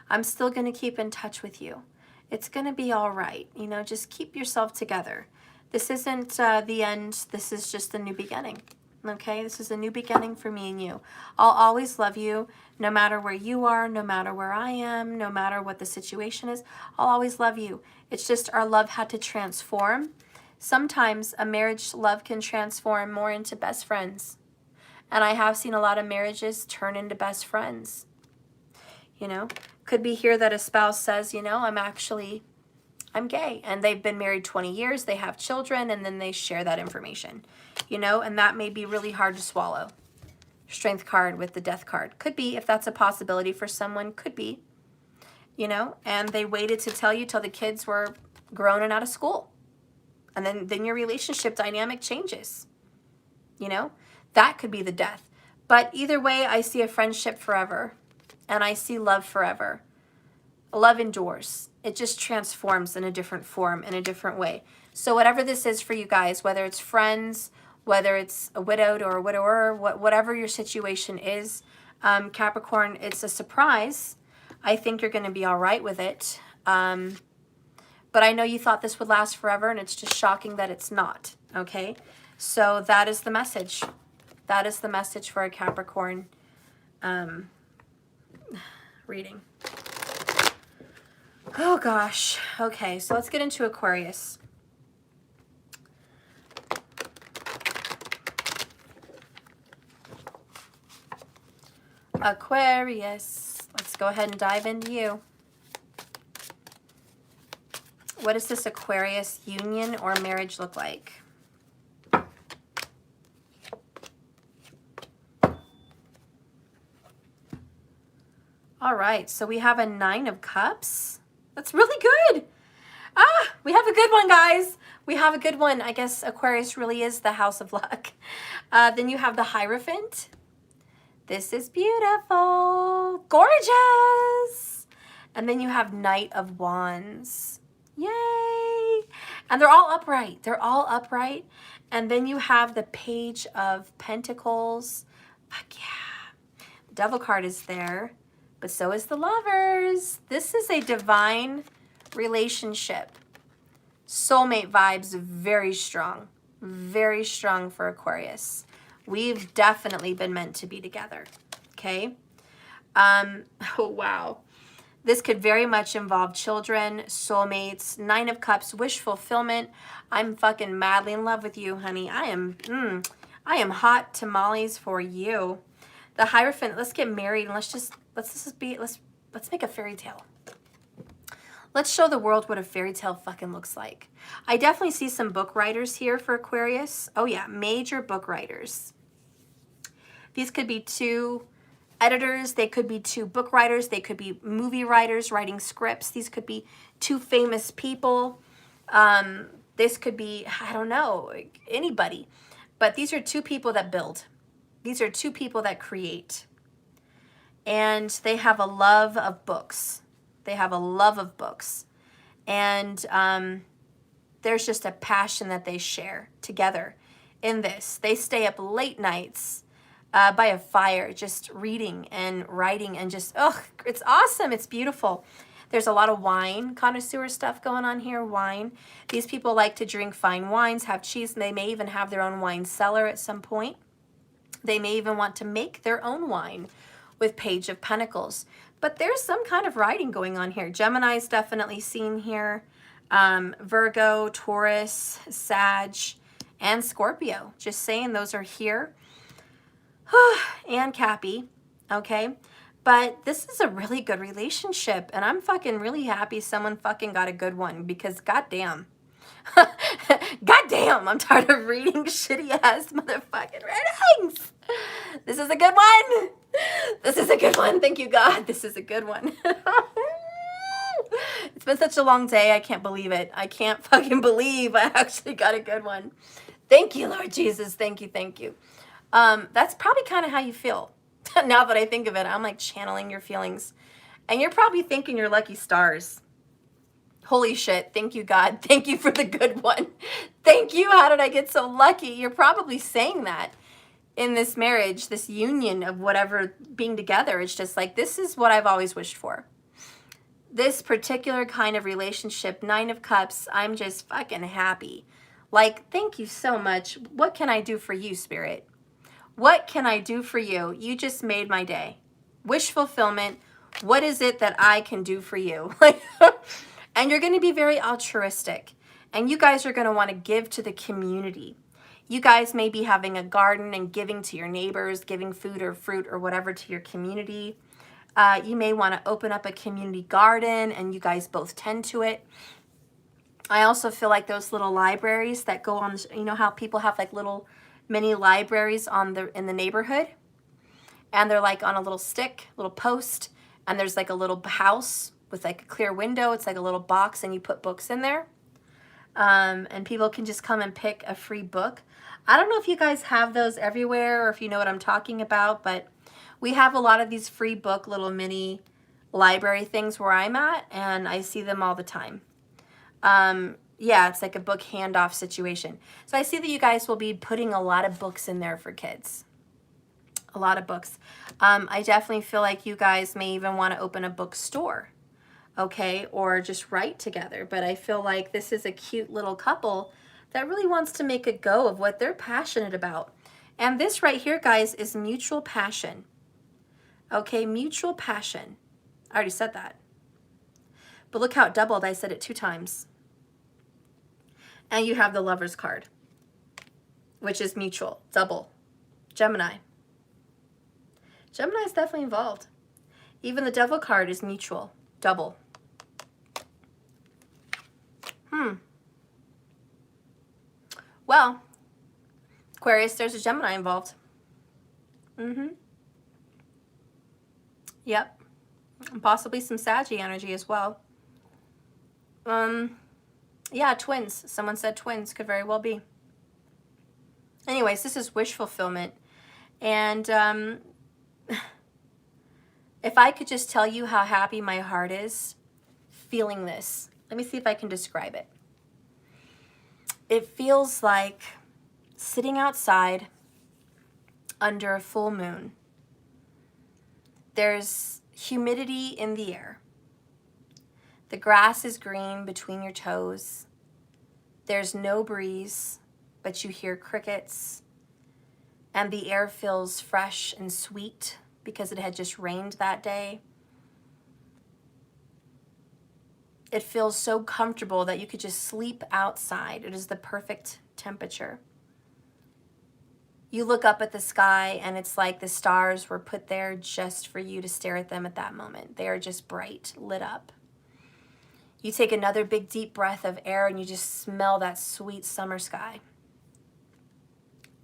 I'm still going to keep in touch with you. It's going to be all right. You know, just keep yourself together. This isn't the end. This is just a new beginning. Okay? This is a new beginning for me and you. I'll always love you no matter where you are, no matter where I am, no matter what the situation is. I'll always love you. It's just our love had to transform. Sometimes a marriage love can transform more into best friends. And I have seen a lot of marriages turn into best friends. You know? Could be here that a spouse says, you know, I'm gay. And they've been married 20 years, they have children, and then they share that information. You know, and that may be really hard to swallow. Strength card with the death card. Could be, if that's a possibility for someone, could be. You know, and they waited to tell you till the kids were grown and out of school. And then your relationship dynamic changes. You know, that could be the death. But either way, I see a friendship forever. And I see love forever. Love endures. It just transforms in a different form, in a different way. So whatever this is for you guys, whether it's friends, whether it's a widowed or a widower, whatever your situation is, Capricorn, it's a surprise. I think you're going to be all right with it. But I know you thought this would last forever, and it's just shocking that it's not. Okay? So that is the message. That is the message for a Capricorn reading. Oh gosh. Okay, so let's get into Aquarius. Aquarius. Let's go ahead and dive into you. What does this Aquarius union or marriage look like? All right, so we have a 9 of Cups. That's really good. We have a good one, guys. We have a good one. I guess Aquarius really is the house of luck. Then you have the Hierophant. This is beautiful. Gorgeous. And then you have Knight of Wands. Yay. And they're all upright. They're all upright. And then you have the Page of Pentacles. Fuck yeah. The Devil card is there. But so is the Lovers. This is a divine relationship. Soulmate vibes, very strong for Aquarius. We've definitely been meant to be together, okay? Oh, wow. This could very much involve children, soulmates, 9 of Cups, wish fulfillment. I'm fucking madly in love with you, honey. I am hot tamales for you. The Hierophant, let's get married and let's make a fairy tale. Let's show the world what a fairy tale fucking looks like. I definitely see some book writers here for Aquarius. Oh yeah, major book writers. These could be 2 editors. They could be 2 book writers. They could be movie writers writing scripts. These could be 2 famous people. This could be, I don't know, anybody. But these are 2 people that build. These are 2 people that create. And they have a love of books. They have a love of books. And there's just a passion that they share together in this. They stay up late nights by a fire, just reading and writing and just, it's awesome. It's beautiful. There's a lot of wine connoisseur stuff going on here, wine. These people like to drink fine wines, have cheese, and they may even have their own wine cellar at some point. They may even want to make their own wine with Page of Pentacles. But there's some kind of writing going on here. Gemini is definitely seen here. Virgo, Taurus, Sag, and Scorpio. Just saying those are here. And Cappy, okay? But this is a really good relationship, and I'm fucking really happy someone fucking got a good one because goddamn. Goddamn, I'm tired of reading shitty ass motherfucking writings. This is a good one. This is a good one. Thank you, God. This is a good one. It's been such a long day. I can't believe it. I can't fucking believe I actually got a good one. Thank you, Lord Jesus. Thank you. Thank you. That's probably kind of how you feel. Now that I think of it, I'm like channeling your feelings. And you're probably thinking you're lucky stars. Holy shit. Thank you, God. Thank you for the good one. Thank you. How did I get so lucky? You're probably saying that in this marriage, this union of whatever being together. It's just like, this is what I've always wished for. This particular kind of relationship, 9 of Cups, I'm just fucking happy. Like, thank you so much. What can I do for you, Spirit? What can I do for you? You just made my day. Wish fulfillment. What is it that I can do for you? And you're going to be very altruistic. And you guys are going to want to give to the community. You guys may be having a garden and giving to your neighbors, giving food or fruit or whatever to your community. You may want to open up a community garden and you guys both tend to it. I also feel like those little libraries that go on, you know how people have like little mini libraries in the neighborhood? And they're like on a little stick, little post, and there's like a little house with like a clear window. It's like a little box and you put books in there. And people can just come and pick a free book. I don't know if you guys have those everywhere or if you know what I'm talking about, but we have a lot of these free book little mini library things where I'm at, and I see them all the time. Yeah, it's like a book handoff situation. So I see that you guys will be putting a lot of books in there for kids. A lot of books. I definitely feel like you guys may even want to open a bookstore. Okay, or just write together. But I feel like this is a cute little couple that really wants to make a go of what they're passionate about. And this right here, guys, is mutual passion. Okay, mutual passion. I already said that. But look how it doubled. I said it 2 times. And you have the Lover's card, which is mutual, double. Gemini. Gemini is definitely involved. Even the Devil card is mutual, double. Well, Aquarius, there's a Gemini involved. Yep. And possibly some Saggy energy as well. Yeah, twins. Someone said twins. Could very well be. Anyways, this is wish fulfillment. And if I could just tell you how happy my heart is feeling this. Let me see if I can describe it. It feels like sitting outside under a full moon. There's humidity in the air. The grass is green between your toes. There's no breeze, but you hear crickets. And the air feels fresh and sweet because it had just rained that day. It feels so comfortable that you could just sleep outside. It is the perfect temperature. You look up at the sky and it's like the stars were put there just for you to stare at them at that moment. They are just bright, lit up. You take another big deep breath of air and you just smell that sweet summer sky.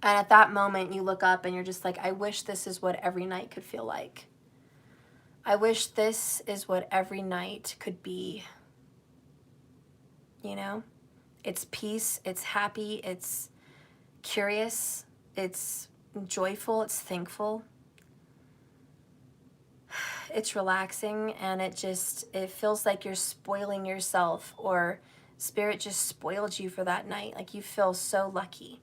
And at that moment you look up and you're just like, I wish this is what every night could feel like. I wish this is what every night could be. You know? It's peace, it's happy, it's curious, it's joyful, it's thankful. It's relaxing, and it feels like you're spoiling yourself, or Spirit just spoiled you for that night. Like you feel so lucky.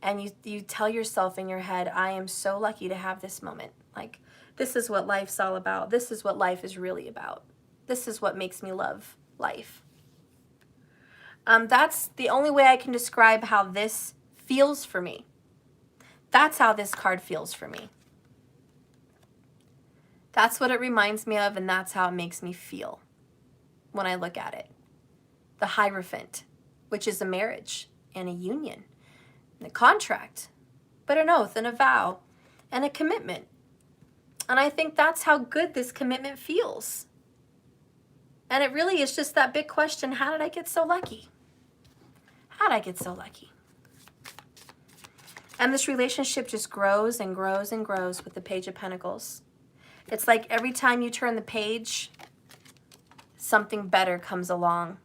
And you tell yourself in your head, I am so lucky to have this moment. Like, this is what life's all about. This is what life is really about. This is what makes me love life. That's the only way I can describe how this feels for me. That's how this card feels for me. That's what it reminds me of, and that's how it makes me feel when I look at it. The Hierophant, which is a marriage and a union, and a contract, but an oath and a vow and a commitment. And I think that's how good this commitment feels. And it really is just that big question, how did I get so lucky? How did I get so lucky? And this relationship just grows and grows and grows with the Page of Pentacles. It's like every time you turn the page, something better comes along.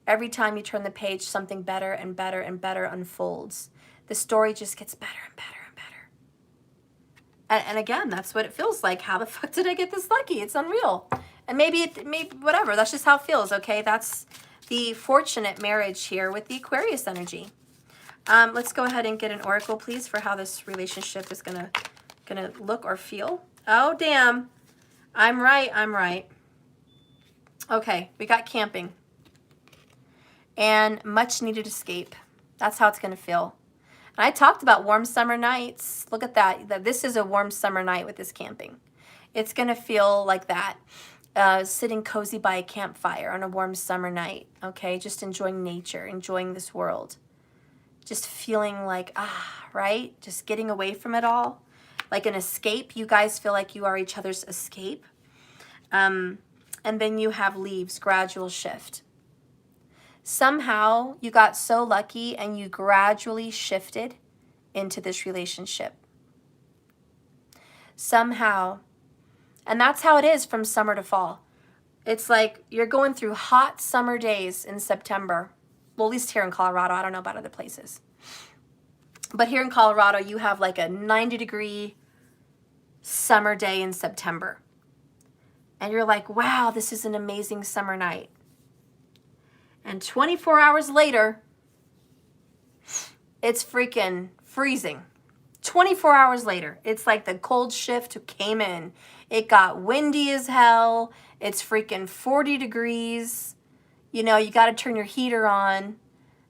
Every time you turn the page, something better and better and better unfolds. The story just gets better and better and better. And again, that's what it feels like. How the fuck did I get this lucky? It's unreal. And maybe whatever, that's just how it feels, okay? That's the fortunate marriage here with the Aquarius energy. Let's go ahead and get an oracle, please, for how this relationship is gonna look or feel. Oh, damn. I'm right. Okay, we got camping. And much needed escape. That's how it's going to feel. And I talked about warm summer nights. Look at that. This is a warm summer night with this camping. It's going to feel like that. Sitting cozy by a campfire on a warm summer night. Okay, just enjoying nature, enjoying this world. Just feeling like, right? Just getting away from it all. Like an escape. You guys feel like you are each other's escape. And then you have leaves, gradual shift. Somehow you got so lucky and you gradually shifted into this relationship. Somehow. And that's how it is from summer to fall. It's like you're going through hot summer days in September. Well, at least here in Colorado. I don't know about other places. But here in Colorado, you have like a 90-degree summer day in September. And you're like, wow, this is an amazing summer night. And 24 hours later, it's freaking freezing. 24 hours later, it's like the cold shift came in. It got windy as hell. It's freaking 40 degrees. You know, you got to turn your heater on.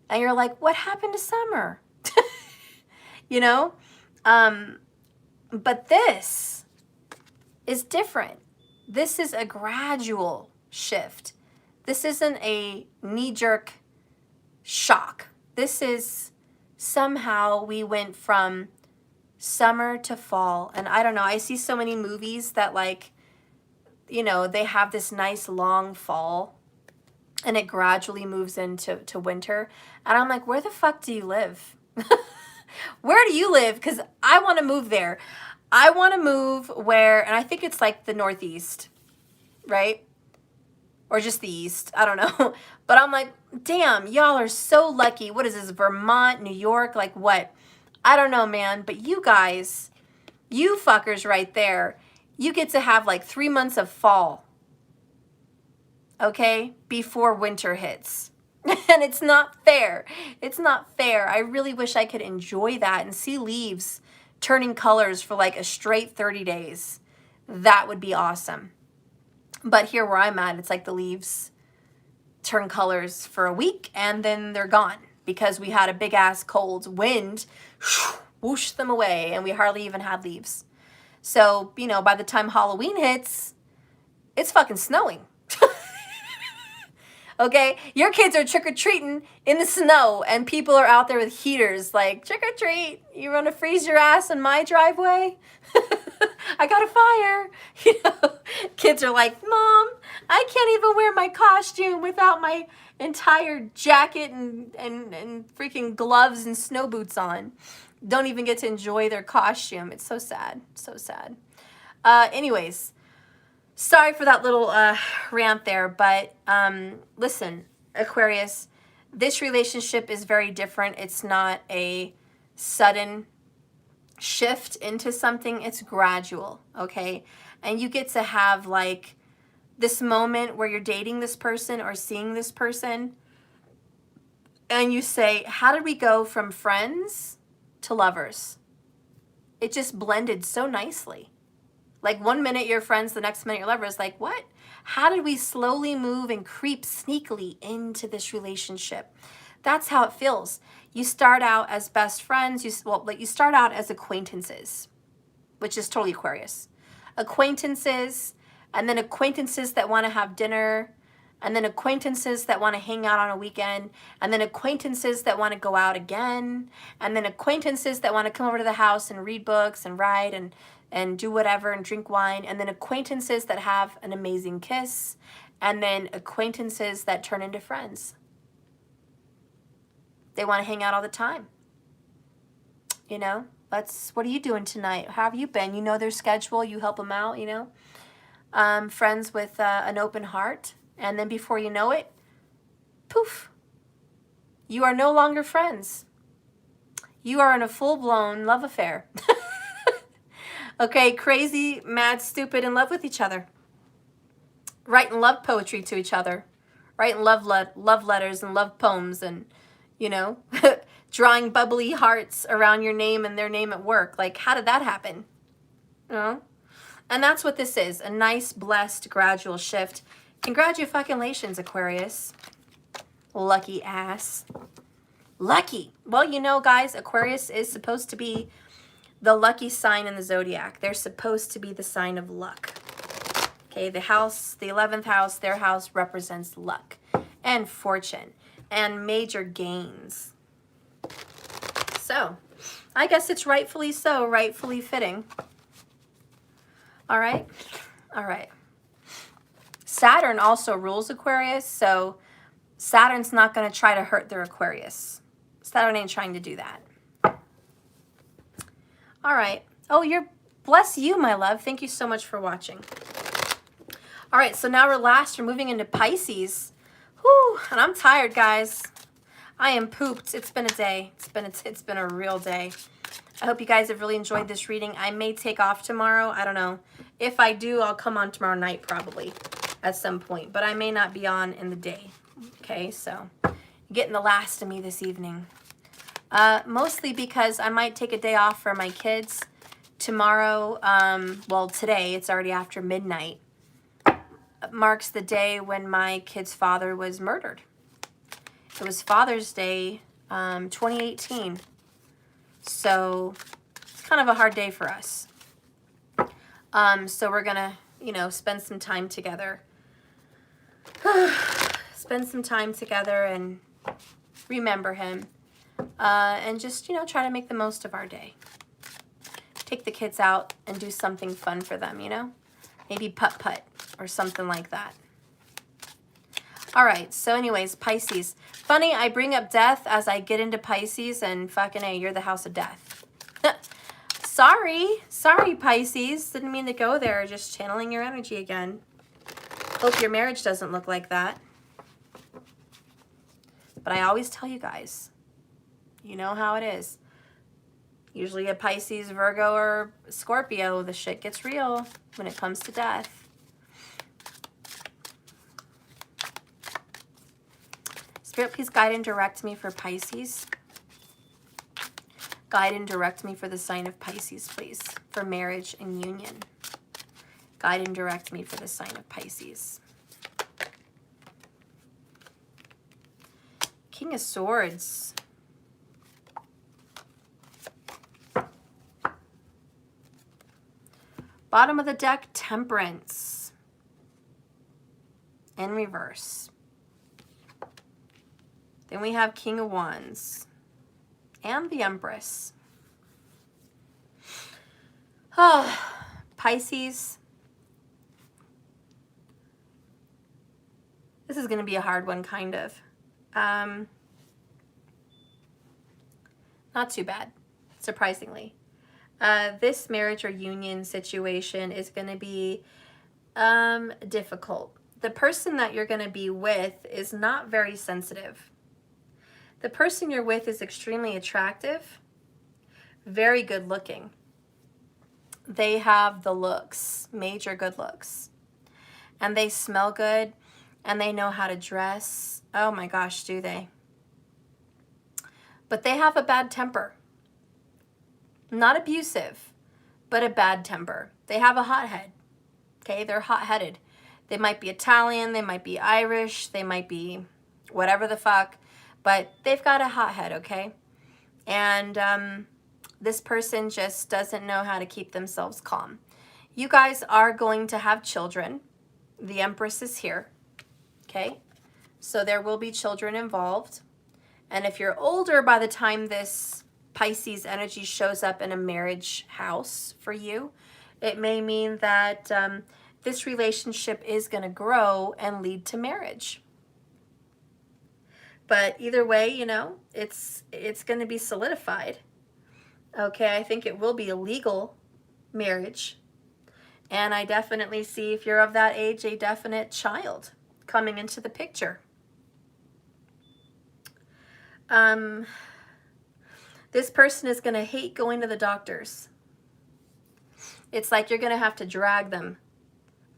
And you're like, what happened to summer? you know? But this is different. This is a gradual shift. This isn't a knee-jerk shock. This is somehow we went from summer to fall. And I don't know, I see so many movies that, like, you know, they have this nice long fall and it gradually moves into winter. And I'm like, where the fuck do you live? Where do you live? Because I want to move there. I want to move where, and I think it's like the Northeast, right? Or just the East. I don't know. But I'm like, damn, y'all are so lucky. What is this, Vermont, New York? Like what? I don't know, man. But you guys, you fuckers right there, you get to have like 3 months of fall, okay, before winter hits. And it's not fair. It's not fair. I really wish I could enjoy that and see leaves turning colors for like a straight 30 days. That would be awesome. But here where I'm at, it's like the leaves turn colors for a week and then they're gone because we had a big ass cold wind whoosh them away and we hardly even had leaves. So, you know, by the time Halloween hits, it's fucking snowing. Okay? Your kids are trick-or-treating in the snow and people are out there with heaters like, trick-or-treat, you want to freeze your ass in my driveway? I got a fire. You know, kids are like, Mom, I can't even wear my costume without my entire jacket and freaking gloves and snow boots on. Don't even get to enjoy their costume. It's so sad. So sad. Anyways, sorry for that little rant there, but listen, Aquarius, this relationship is very different. It's not a sudden shift into something. It's gradual, okay? And you get to have like this moment where you're dating this person or seeing this person and you say, how did we go from friends to lovers? It just blended so nicely. Like 1 minute you're friends, the next minute you're lovers. Like what? How did we slowly move and creep sneakily into this relationship? That's how it feels. You start out as best friends. You start out as acquaintances, which is totally Aquarius. Acquaintances, and then acquaintances that want to have dinner, and then acquaintances that want to hang out on a weekend, and then acquaintances that want to go out again, and then acquaintances that want to come over to the house and read books and write and do whatever and drink wine, and then acquaintances that have an amazing kiss, and then acquaintances that turn into friends. They want to hang out all the time. You know, what are you doing tonight? How have you been? You know their schedule, you help them out, you know. Friends with an open heart. And then before you know it, poof, you are no longer friends. You are in a full-blown love affair. Okay, crazy, mad, stupid, in love with each other. Writing love poetry to each other. Writing love letters and love poems and, you know, drawing bubbly hearts around your name and their name at work. Like, how did that happen? You know? And that's what this is. A nice, blessed, gradual shift. Congratulations, Aquarius. Lucky ass. Lucky. Well, you know, guys, Aquarius is supposed to be the lucky sign in the zodiac. They're supposed to be the sign of luck. Okay, the house, the 11th house, their house represents luck and fortune and major gains. So, I guess it's rightfully so, rightfully fitting. All right? All right. Saturn also rules Aquarius, so Saturn's not going to try to hurt their Aquarius. Saturn ain't trying to do that. All right. Oh, bless you, my love. Thank you so much for watching. All right, so now we're moving into Pisces. Whew, and I'm tired, guys. I am pooped. It's been a day. It's been a real day. I hope you guys have really enjoyed this reading. I may take off tomorrow. I don't know. If I do, I'll come on tomorrow night probably at some point, but I may not be on in the day. Okay, so you're getting the last of me this evening. Mostly because I might take a day off for my kids tomorrow. Well, today, it's already after midnight. Marks the day when my kid's father was murdered. It was Father's Day, 2018. So it's kind of a hard day for us. So we're gonna, you know, spend some time together. Spend some time together and remember him. And just, you know, try to make the most of our day. Take the kids out and do something fun for them, you know? Maybe putt-putt or something like that. All right, so anyways, Pisces. Funny, I bring up death as I get into Pisces, and fucking A, you're the house of death. Sorry, Pisces. Didn't mean to go there. Just channeling your energy again. Hope your marriage doesn't look like that. But I always tell you guys, you know how it is. Usually a Pisces, Virgo, or Scorpio, the shit gets real when it comes to death. Spirit, please guide and direct me for Pisces. Guide and direct me for the sign of Pisces, please, for marriage and union. Guide and direct me for the sign of Pisces. King of Swords. Bottom of the deck, Temperance. In reverse. Then we have King of Wands. And the Empress. Oh, Pisces. This is going to be a hard one, kind of. Not too bad, surprisingly. This marriage or union situation is going to be difficult. The person that you're going to be with is not very sensitive. The person you're with is extremely attractive, very good looking. They have the looks, major good looks. And they smell good, and they know how to dress. Oh my gosh, do they? But they have a bad temper. Not abusive, but a bad temper. They have a hothead. Okay, they're hot-headed. They might be Italian, they might be Irish, they might be whatever the fuck, but they've got a hothead, okay? And this person just doesn't know how to keep themselves calm. You guys are going to have children. The Empress is here, okay? So there will be children involved. And if you're older by the time this Pisces energy shows up in a marriage house for you, it may mean that this relationship is going to grow and lead to marriage. But either way, you know, it's going to be solidified. Okay, I think it will be a legal marriage. And I definitely see, if you're of that age, a definite child coming into the picture. This person is going to hate going to the doctors. It's like you're going to have to drag them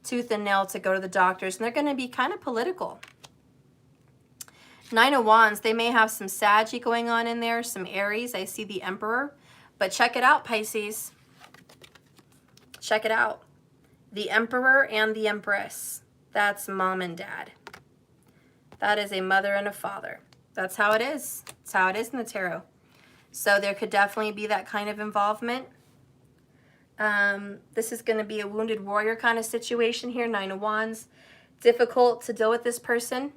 tooth and nail to go to the doctors. And they're going to be kind of political. 9 of Wands, they may have some Saggy going on in there, some Aries. I see the Emperor. But check it out, Pisces. Check it out. The Emperor and the Empress. That's mom and dad. That is a mother and a father. That's how it is. That's how it is in the tarot. So there could definitely be that kind of involvement. This is going to be a wounded warrior kind of situation here. 9 of Wands. Difficult to deal with this person.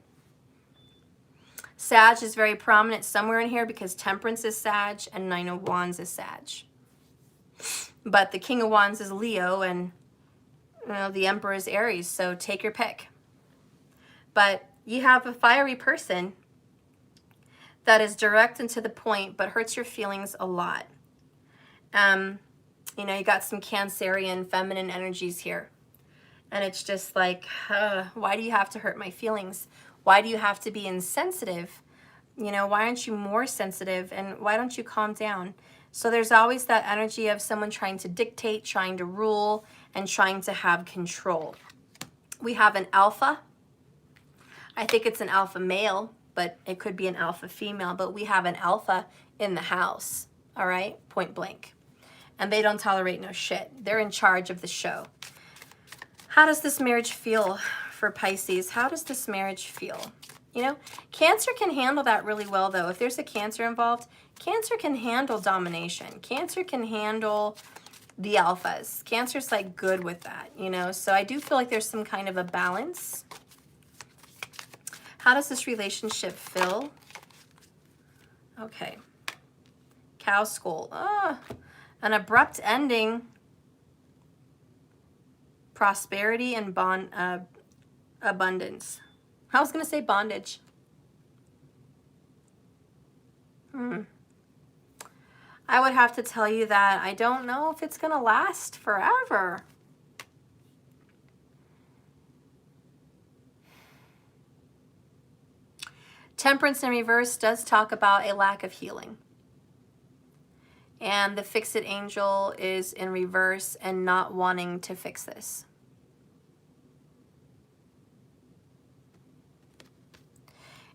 Sag is very prominent somewhere in here because Temperance is Sag and 9 of Wands is Sag. But the King of Wands is Leo and, you know, the Emperor is Aries. So take your pick. But you have a fiery person that is direct and to the point, but hurts your feelings a lot. You know, you got some Cancerian feminine energies here. And it's just like, why do you have to hurt my feelings? Why do you have to be insensitive? You know, why aren't you more sensitive? And why don't you calm down? So there's always that energy of someone trying to dictate, trying to rule, and trying to have control. We have an alpha. I think it's an alpha male, but it could be an alpha female. But we have an alpha in the house, all right? Point blank. And they don't tolerate no shit. They're in charge of the show. How does this marriage feel for Pisces? How does this marriage feel? You know, Cancer can handle that really well, though. If there's a Cancer involved, Cancer can handle domination. Cancer can handle the alphas. Cancer's like good with that, you know. So I do feel like there's some kind of a balance. How does this relationship feel? Okay. Cow skull. An abrupt ending. Prosperity and abundance. I was going to say bondage. I would have to tell you that I don't know if it's going to last forever. Temperance in reverse does talk about a lack of healing. And the fix-it angel is in reverse and not wanting to fix this.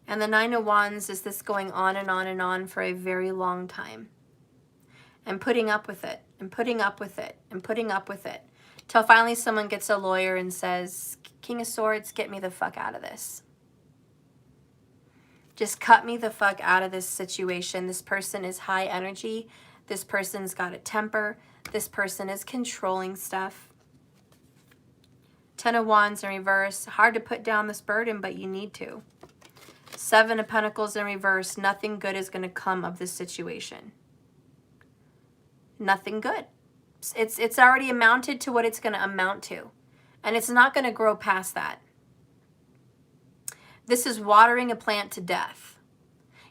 And the Nine of Wands is this going on and on and on for a very long time. And putting up with it, and putting up with it, and putting up with it. Till finally someone gets a lawyer and says, King of Swords, get me the fuck out of this. Just cut me the fuck out of this situation. This person is high energy. This person's got a temper. This person is controlling stuff. Ten of Wands in reverse. Hard to put down this burden, but you need to. Seven of Pentacles in reverse. Nothing good is going to come of this situation. Nothing good. It's already amounted to what it's going to amount to. And it's not going to grow past that. This is watering a plant to death.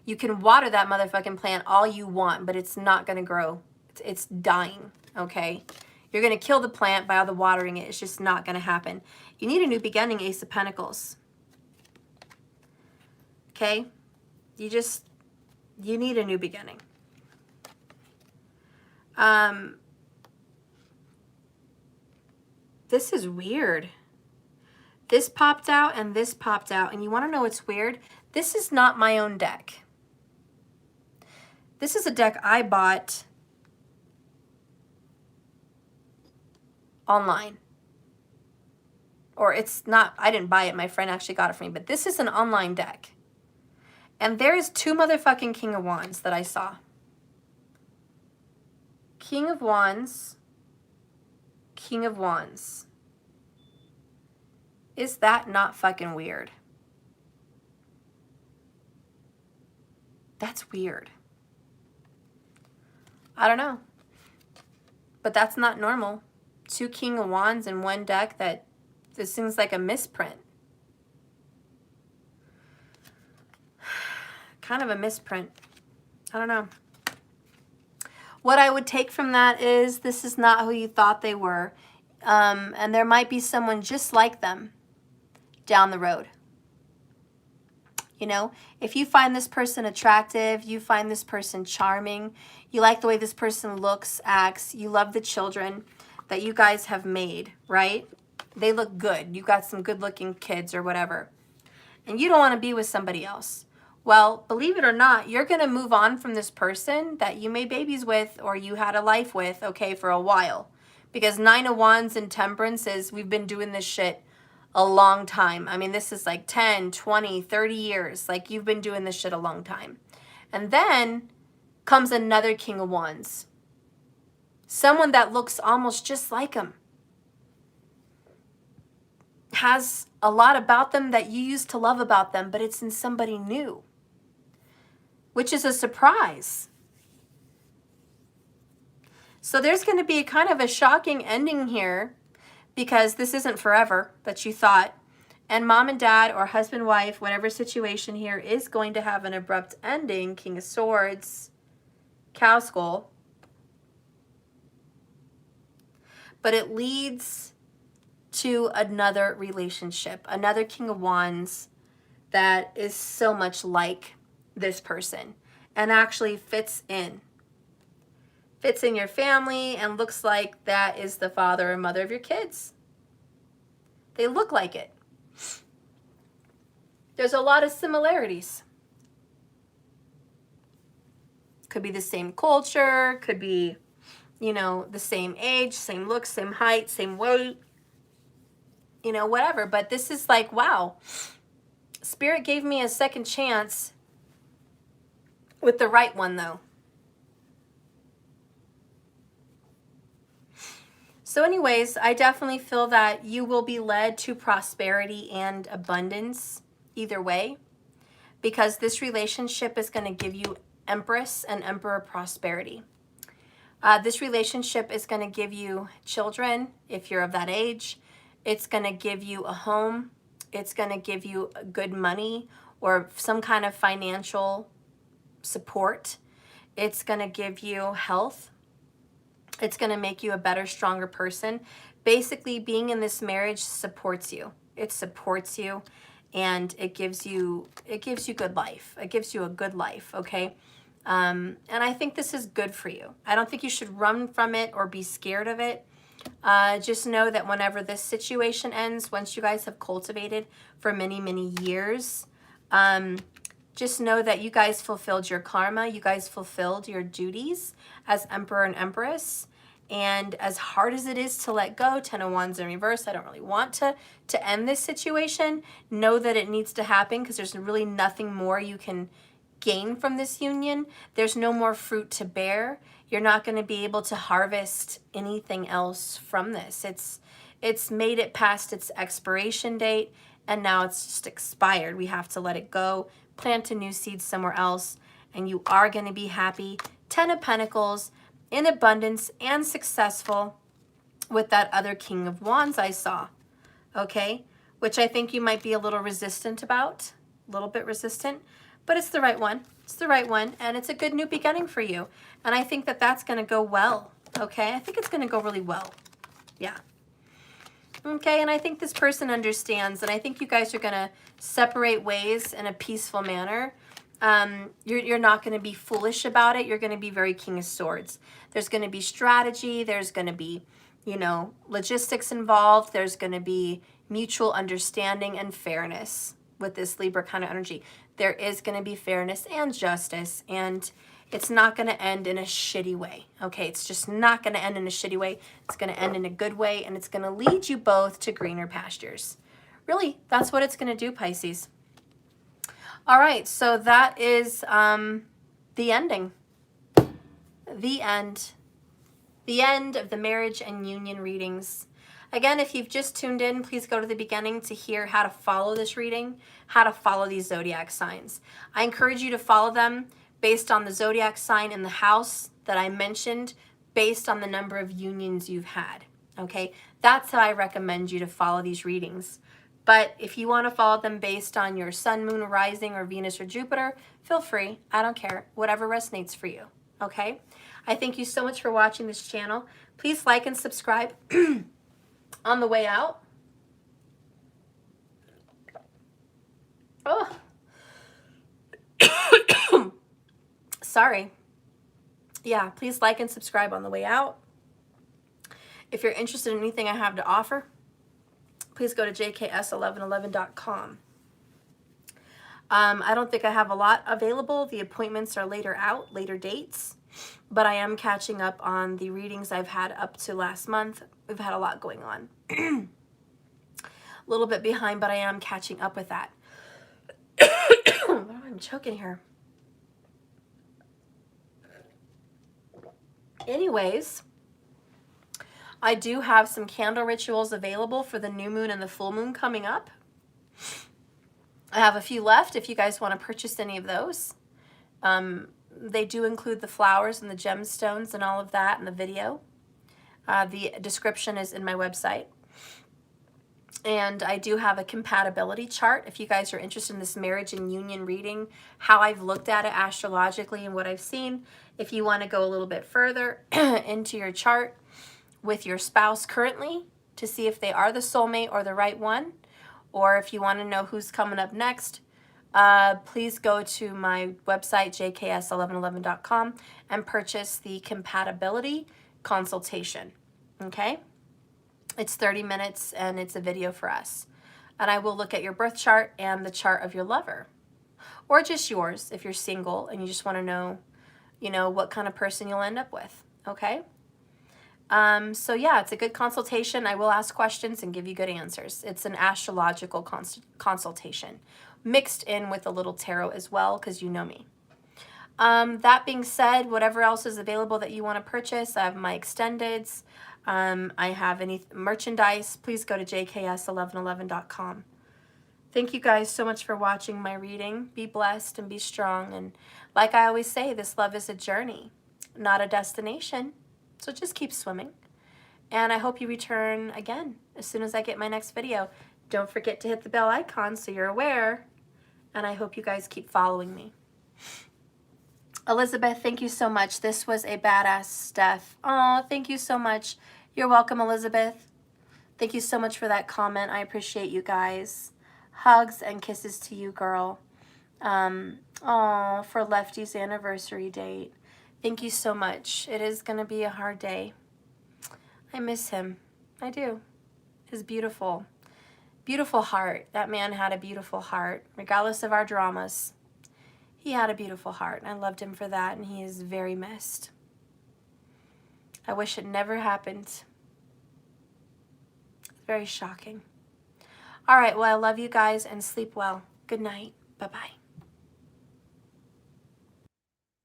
You can water that motherfucking plant all you want, but it's not going to grow. It's dying, okay? You're going to kill the plant by all the watering it. It's just not going to happen. You need a new beginning, Ace of Pentacles. Okay? You need a new beginning. This is weird. This popped out and this popped out. And you want to know what's weird? This is not my own deck. This is a deck I bought online. Or it's not, I didn't buy it. My friend actually got it for me. But this is an online deck. And there's two motherfucking King of Wands that I saw. King of Wands. King of Wands. Is that not fucking weird? That's weird. I don't know. But that's not normal. Two King of Wands in one deck, this seems like a misprint. Kind of a misprint. I don't know. What I would take from that is this is not who you thought they were. And there might be someone just like them down the road. You know, if you find this person attractive, you find this person charming, you like the way this person looks, acts, you love the children that you guys have made, right? They look good. You got some good looking kids or whatever. And you don't want to be with somebody else. Well, believe it or not, you're going to move on from this person that you made babies with or you had a life with, okay, for a while. Because Nine of Wands and Temperance is, we've been doing this shit a long time. I mean, this is like 10, 20, 30 years. Like, you've been doing this shit a long time. And then comes another King of Wands. Someone that looks almost just like him. Has a lot about them that you used to love about them, but it's in somebody new. Which is a surprise. So there's going to be kind of a shocking ending here because this isn't forever that you thought. And mom and dad or husband, wife, whatever situation here is going to have an abrupt ending. King of Swords, cow skull. But it leads to another relationship, another King of Wands that is so much like this person and actually fits in your family and looks like that is the father or mother of your kids. They look like it. There's a lot of similarities. Could be the same culture, could be, you know, the same age, same look, same height, same weight, you know, whatever. But this is like, wow, Spirit gave me a second chance with the right one, though. So anyways, I definitely feel that you will be led to prosperity and abundance either way, because this relationship is going to give you Empress and Emperor prosperity. This relationship is going to give you children if you're of that age. It's going to give you a home. It's going to give you good money or some kind of financial support. It's going to give you health. It's going to make you a better, stronger person. Basically, being in this marriage supports you. It supports you, and it gives you good life. It gives you a good life, okay? And I think this is good for you. I don't think you should run from it or be scared of it. Just know that whenever this situation ends, once you guys have cultivated for many, many years, just know that you guys fulfilled your karma. You guys fulfilled your duties as Emperor and Empress. And as hard as it is to let go, 10 of Wands in reverse, I don't really want to end this situation. Know that it needs to happen because there's really nothing more you can gain from this union. There's no more fruit to bear. You're not going to be able to harvest anything else from this. It's made it past its expiration date, and now it's just expired. We have to let it go, plant a new seed somewhere else, and you are going to be happy. 10 of Pentacles, in abundance and successful with that other King of Wands I saw, okay? Which I think you might be a little resistant about, a little bit resistant, but it's the right one. It's the right one, and it's a good new beginning for you. And I think that that's going to go well, okay? I think it's going to go really well, yeah. Okay, and I think this person understands, and I think you guys are going to separate ways in a peaceful manner. You're not going to be foolish about it. You're going to be very King of Swords. There's going to be strategy. There's going to be, you know, logistics involved. There's going to be mutual understanding and fairness with this Libra kind of energy. There is going to be fairness and justice, and it's not going to end in a shitty way, okay? It's just not going to end in a shitty way. It's going to end in a good way, and it's going to lead you both to greener pastures. Really, that's what it's going to do, Pisces. All right, so that is the ending. The end. The end of the marriage and union readings. Again, if you've just tuned in, please go to the beginning to hear how to follow this reading, how to follow these zodiac signs. I encourage you to follow them based on the zodiac sign in the house that I mentioned, based on the number of unions you've had, okay? That's how I recommend you to follow these readings. But if you want to follow them based on your sun, moon, rising, or Venus or Jupiter, feel free. I don't care. Whatever resonates for you, okay? I thank you so much for watching this channel. Please like and subscribe on the way out. Oh. Sorry. Yeah, please like and subscribe on the way out. If you're interested in anything I have to offer, please go to jks1111.com. I don't think I have a lot available. The appointments are later out, later dates, but I am catching up on the readings I've had up to last month. We've had a lot going on. A little bit behind, but I am catching up with that. I'm choking here. Anyways, I do have some candle rituals available for the new moon and the full moon coming up. I have a few left if you guys want to purchase any of those. They do include the flowers and the gemstones and all of that in the video. The description is in my website. And I do have a compatibility chart if you guys are interested in this marriage and union reading, how I've looked at it astrologically and what I've seen. If you want to go a little bit further into your chart with your spouse currently to see if they are the soulmate or the right one, or if you want to know who's coming up next, please go to my website, jks1111.com, and purchase the compatibility consultation, okay? It's 30 minutes, and it's a video for us. And I will look at your birth chart and the chart of your lover, or just yours if you're single and you just want to know, you know, what kind of person you'll end up with, okay? So yeah, it's a good consultation. I will ask questions and give you good answers. It's an astrological consultation mixed in with a little tarot as well, because you know me. That being said, whatever else is available that you want to purchase, I have my extendeds. I have any merchandise. Please go to jks1111.com. Thank you guys so much for watching my reading. Be blessed and be strong. And like I always say, this love is a journey, not a destination. So just keep swimming. And I hope you return again as soon as I get my next video. Don't forget to hit the bell icon so you're aware. And I hope you guys keep following me. Elizabeth, thank you so much. This was a badass stuff. Oh, thank you so much. You're welcome, Elizabeth. Thank you so much for that comment. I appreciate you guys. Hugs and kisses to you, girl. For Lefty's anniversary date. Thank you so much. It is going to be a hard day. I miss him. I do. His beautiful, beautiful heart. That man had a beautiful heart, regardless of our dramas. He had a beautiful heart. I loved him for that, and he is very missed. I wish it never happened. It's very shocking. All right, well, I love you guys, and sleep well. Good night. Bye-bye.